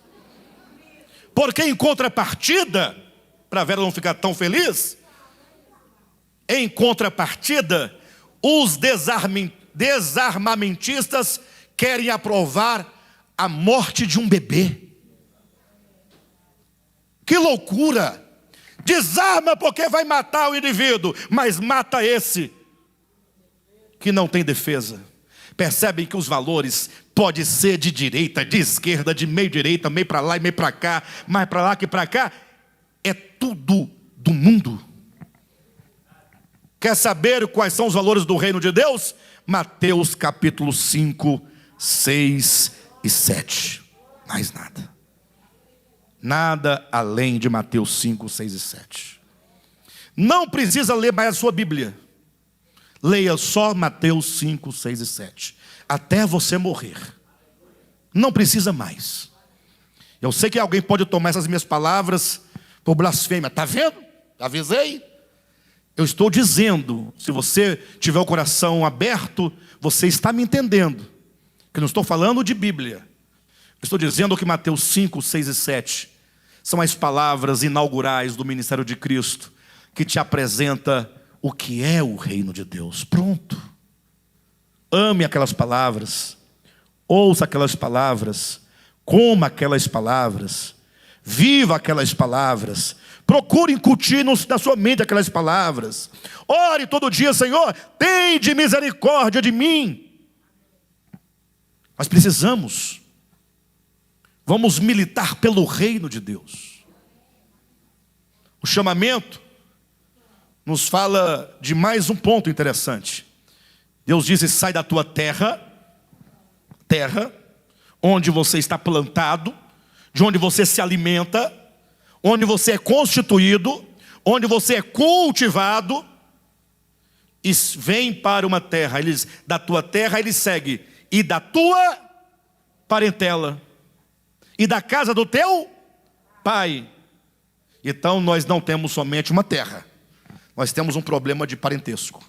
Speaker 1: Porque em contrapartida, para a Vera não ficar tão feliz, em contrapartida, os desarmamentistas querem aprovar a morte de um bebê. Que loucura! Desarma porque vai matar o indivíduo, mas mata esse que não tem defesa. Percebem que os valores podem ser de direita, de esquerda, de meio direita, meio para lá e meio para cá, mais para lá que para cá. É tudo do mundo. Quer saber quais são os valores do reino de Deus? Mateus capítulo 5, 6 e 7. Mais nada. Nada além de Mateus 5, 6 e 7. Não precisa ler mais a sua Bíblia. Leia só Mateus 5, 6 e 7. Até você morrer. Não precisa mais. Eu sei que alguém pode tomar essas minhas palavras por blasfêmia. Está vendo? Avisei. Eu estou dizendo, se você tiver o coração aberto, você está me entendendo. Que eu não estou falando de Bíblia. Eu estou dizendo que Mateus 5, 6 e 7 são as palavras inaugurais do ministério de Cristo, que te apresenta o que é o reino de Deus. Pronto. Ame aquelas palavras, ouça aquelas palavras, coma aquelas palavras, Viva aquelas palavras. Procure incutir na sua mente aquelas palavras. Ore todo dia: Senhor, tende misericórdia de mim. Nós precisamos. Vamos militar pelo reino de Deus. O chamamento nos fala de mais um ponto interessante. Deus disse: sai da tua terra, onde você está plantado, de onde você se alimenta, onde você é constituído, onde você é cultivado, e vem para uma terra. Ele diz: da tua terra, ele segue, e da tua parentela, e da casa do teu pai. Então nós não temos somente uma terra, nós temos um problema de parentesco.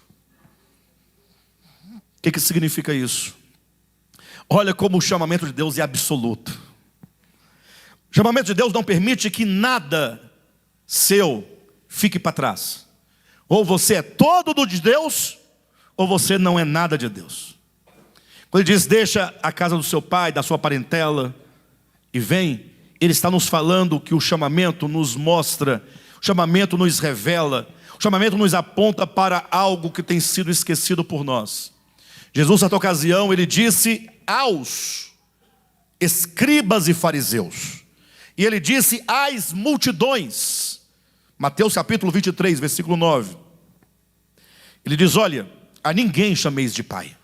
Speaker 1: O que significa isso? Olha como o chamamento de Deus é absoluto. O chamamento de Deus não permite que nada seu fique para trás. Ou você é todo de Deus, ou você não é nada de Deus. Quando ele diz: deixa a casa do seu pai, da sua parentela, e vem, ele está nos falando que o chamamento nos mostra, o chamamento nos revela, o chamamento nos aponta para algo que tem sido esquecido por nós. Jesus, certa ocasião, ele disse aos escribas e fariseus, e ele disse às multidões, Mateus capítulo 23, versículo 9, ele diz: olha, a ninguém chameis de pai,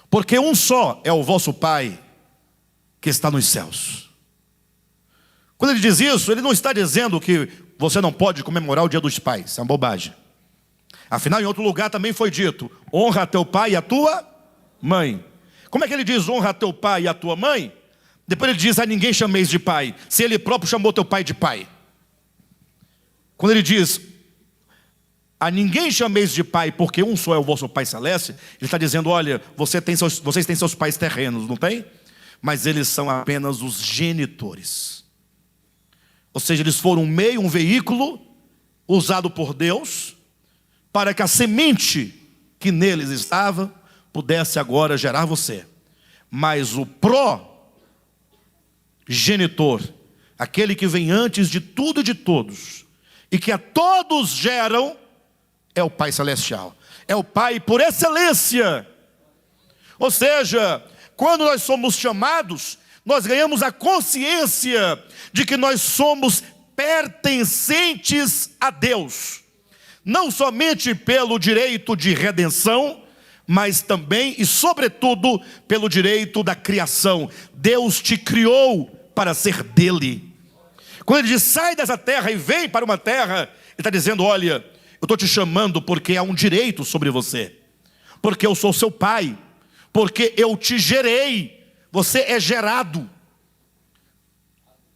Speaker 1: porque um só é o vosso Pai, que está nos céus. Quando ele diz isso, ele não está dizendo que você não pode comemorar o dia dos pais. Isso é uma bobagem. Afinal, em outro lugar também foi dito: honra a teu pai e a tua mãe. Como é que ele diz honra a teu pai e a tua mãe? Depois ele diz: a ninguém chameis de pai, se ele próprio chamou teu pai de pai. Quando ele diz a ninguém chameis de pai, porque um só é o vosso Pai Celeste, ele está dizendo: olha, vocês têm seus pais terrenos, não tem? Mas eles são apenas os genitores. Ou seja, eles foram um meio, um veículo usado por Deus para que a semente que neles estava pudesse agora gerar você. Mas o progenitor, aquele que vem antes de tudo e de todos, e que a todos geram, é o Pai Celestial. É o Pai por excelência. Ou seja, quando nós somos chamados, nós ganhamos a consciência de que nós somos pertencentes a Deus. Não somente pelo direito de redenção, mas também e sobretudo pelo direito da criação. Deus te criou para ser dele. Quando ele diz: sai dessa terra e vem para uma terra, ele está dizendo: olha, eu estou te chamando porque há um direito sobre você, porque eu sou seu pai, porque eu te gerei, você é gerado.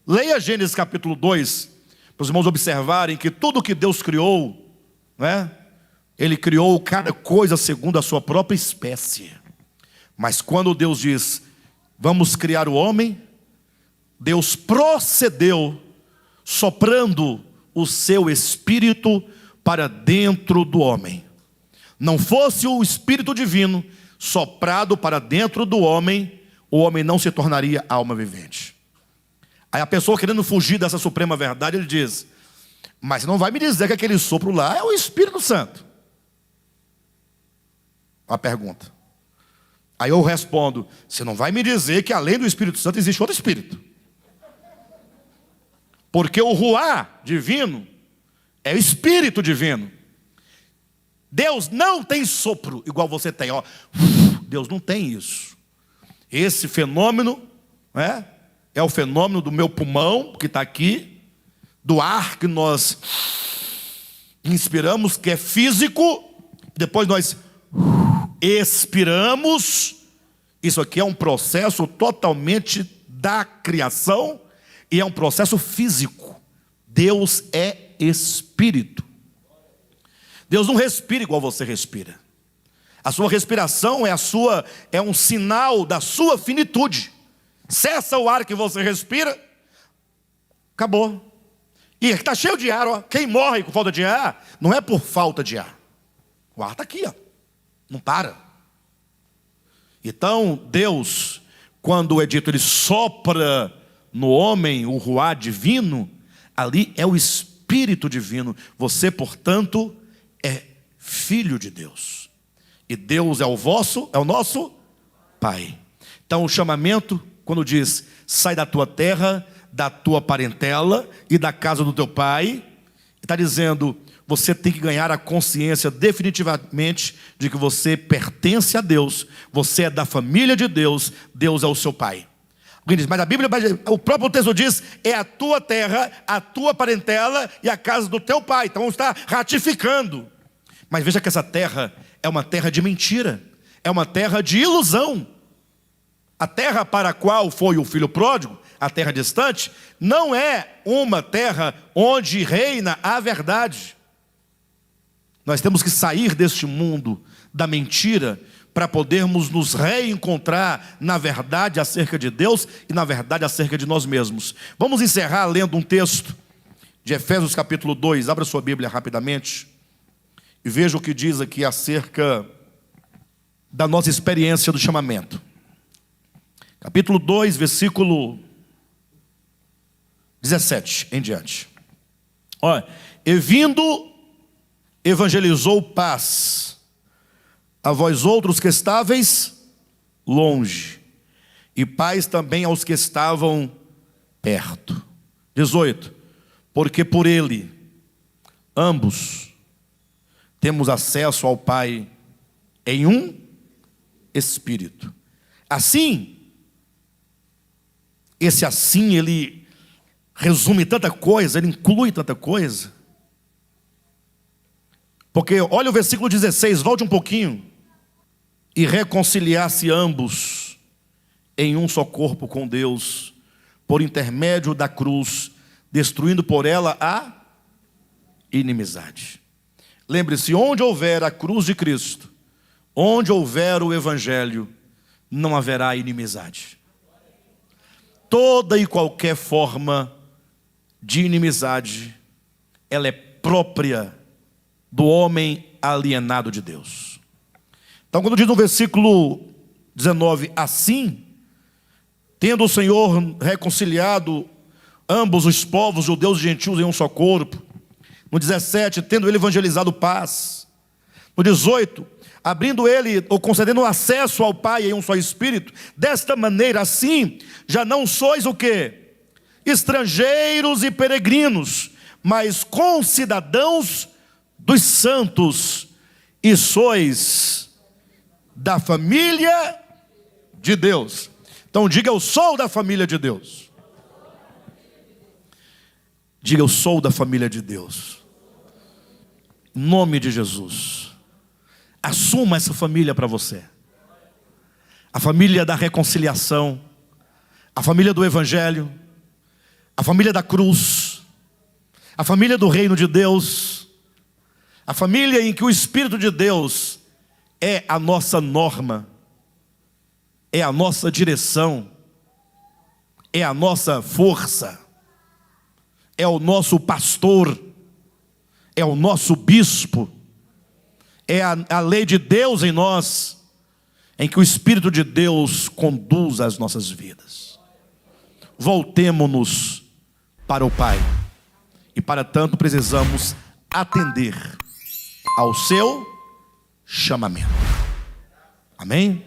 Speaker 1: Leia Gênesis capítulo 2, para os irmãos observarem que tudo que Deus criou, né, ele criou cada coisa segundo a sua própria espécie. Mas quando Deus diz: vamos criar o homem, Deus procedeu soprando o seu espírito para dentro do homem. Não fosse o Espírito Divino soprado para dentro do homem, o homem não se tornaria alma vivente. Aí a pessoa, querendo fugir dessa suprema verdade, ele diz: mas não vai me dizer que aquele sopro lá é o Espírito Santo? Uma pergunta. Aí eu respondo: você não vai me dizer que além do Espírito Santo existe outro Espírito? Porque o ruá divino é o Espírito divino. Deus não tem sopro igual você tem, ó. Deus não tem isso. Esse fenômeno é o fenômeno do meu pulmão, que está aqui, do ar que nós inspiramos, que é físico, depois nós expiramos. Isso aqui é um processo totalmente da criação e é um processo físico. Deus é Espírito. Deus não respira igual você respira. A sua respiração é um sinal da sua finitude. Cessa o ar que você respira, acabou. E está cheio de ar, ó. Quem morre com falta de ar não é por falta de ar. O ar está aqui, ó. Não para. Então Deus, quando é dito, ele sopra no homem o ruá divino, ali é o Espírito divino. Você, portanto, é filho de Deus. E Deus é o nosso Pai. Então o chamamento, quando diz, sai da tua terra, da tua parentela e da casa do teu pai, está dizendo, você tem que ganhar a consciência definitivamente de que você pertence a Deus, você é da família de Deus, Deus é o seu pai. Alguém diz, mas a Bíblia, o próprio texto diz, é a tua terra, a tua parentela e a casa do teu pai. Então está ratificando. Mas veja que essa terra é uma terra de mentira, é uma terra de ilusão. A terra para a qual foi o filho pródigo, a terra distante, não é uma terra onde reina a verdade. Nós temos que sair deste mundo da mentira para podermos nos reencontrar na verdade acerca de Deus e na verdade acerca de nós mesmos. Vamos encerrar lendo um texto de Efésios capítulo 2, abra sua Bíblia rapidamente e veja o que diz aqui acerca da nossa experiência do chamamento. Capítulo 2, versículo 17 em diante. Olha, e vindo, evangelizou paz a vós outros que estáveis longe, e paz também aos que estavam perto. 18. Porque por ele, ambos, temos acesso ao Pai em um Espírito. Assim, esse assim, ele resume tanta coisa, ele inclui tanta coisa. Porque, olha o versículo 16, volte um pouquinho. E reconciliar-se ambos em um só corpo com Deus, por intermédio da cruz, destruindo por ela a inimizade. Lembre-se, onde houver a cruz de Cristo, onde houver o Evangelho, não haverá inimizade. Toda e qualquer forma de inimizade, ela é própria do homem alienado de Deus. Então, quando diz no versículo 19, assim, tendo o Senhor reconciliado ambos os povos, judeus e gentios, em um só corpo. No 17, tendo ele evangelizado paz. No 18, abrindo ele, ou concedendo acesso ao Pai em um só Espírito. Desta maneira, assim, já não sois o quê? Estrangeiros e peregrinos, mas concidadãos dos santos, e sois da família de Deus. Então diga, eu sou da família de Deus. Diga, eu sou da família de Deus. Em nome de Jesus. Assuma essa família para você. A família da reconciliação, a família do Evangelho, a família da cruz, a família do reino de Deus, a família em que o Espírito de Deus é a nossa norma, é a nossa direção, é a nossa força, é o nosso pastor, é o nosso bispo, é a lei de Deus em nós, em que o Espírito de Deus conduz as nossas vidas. Voltemo-nos para o Pai, e para tanto precisamos atender ao seu chamamento. Amém?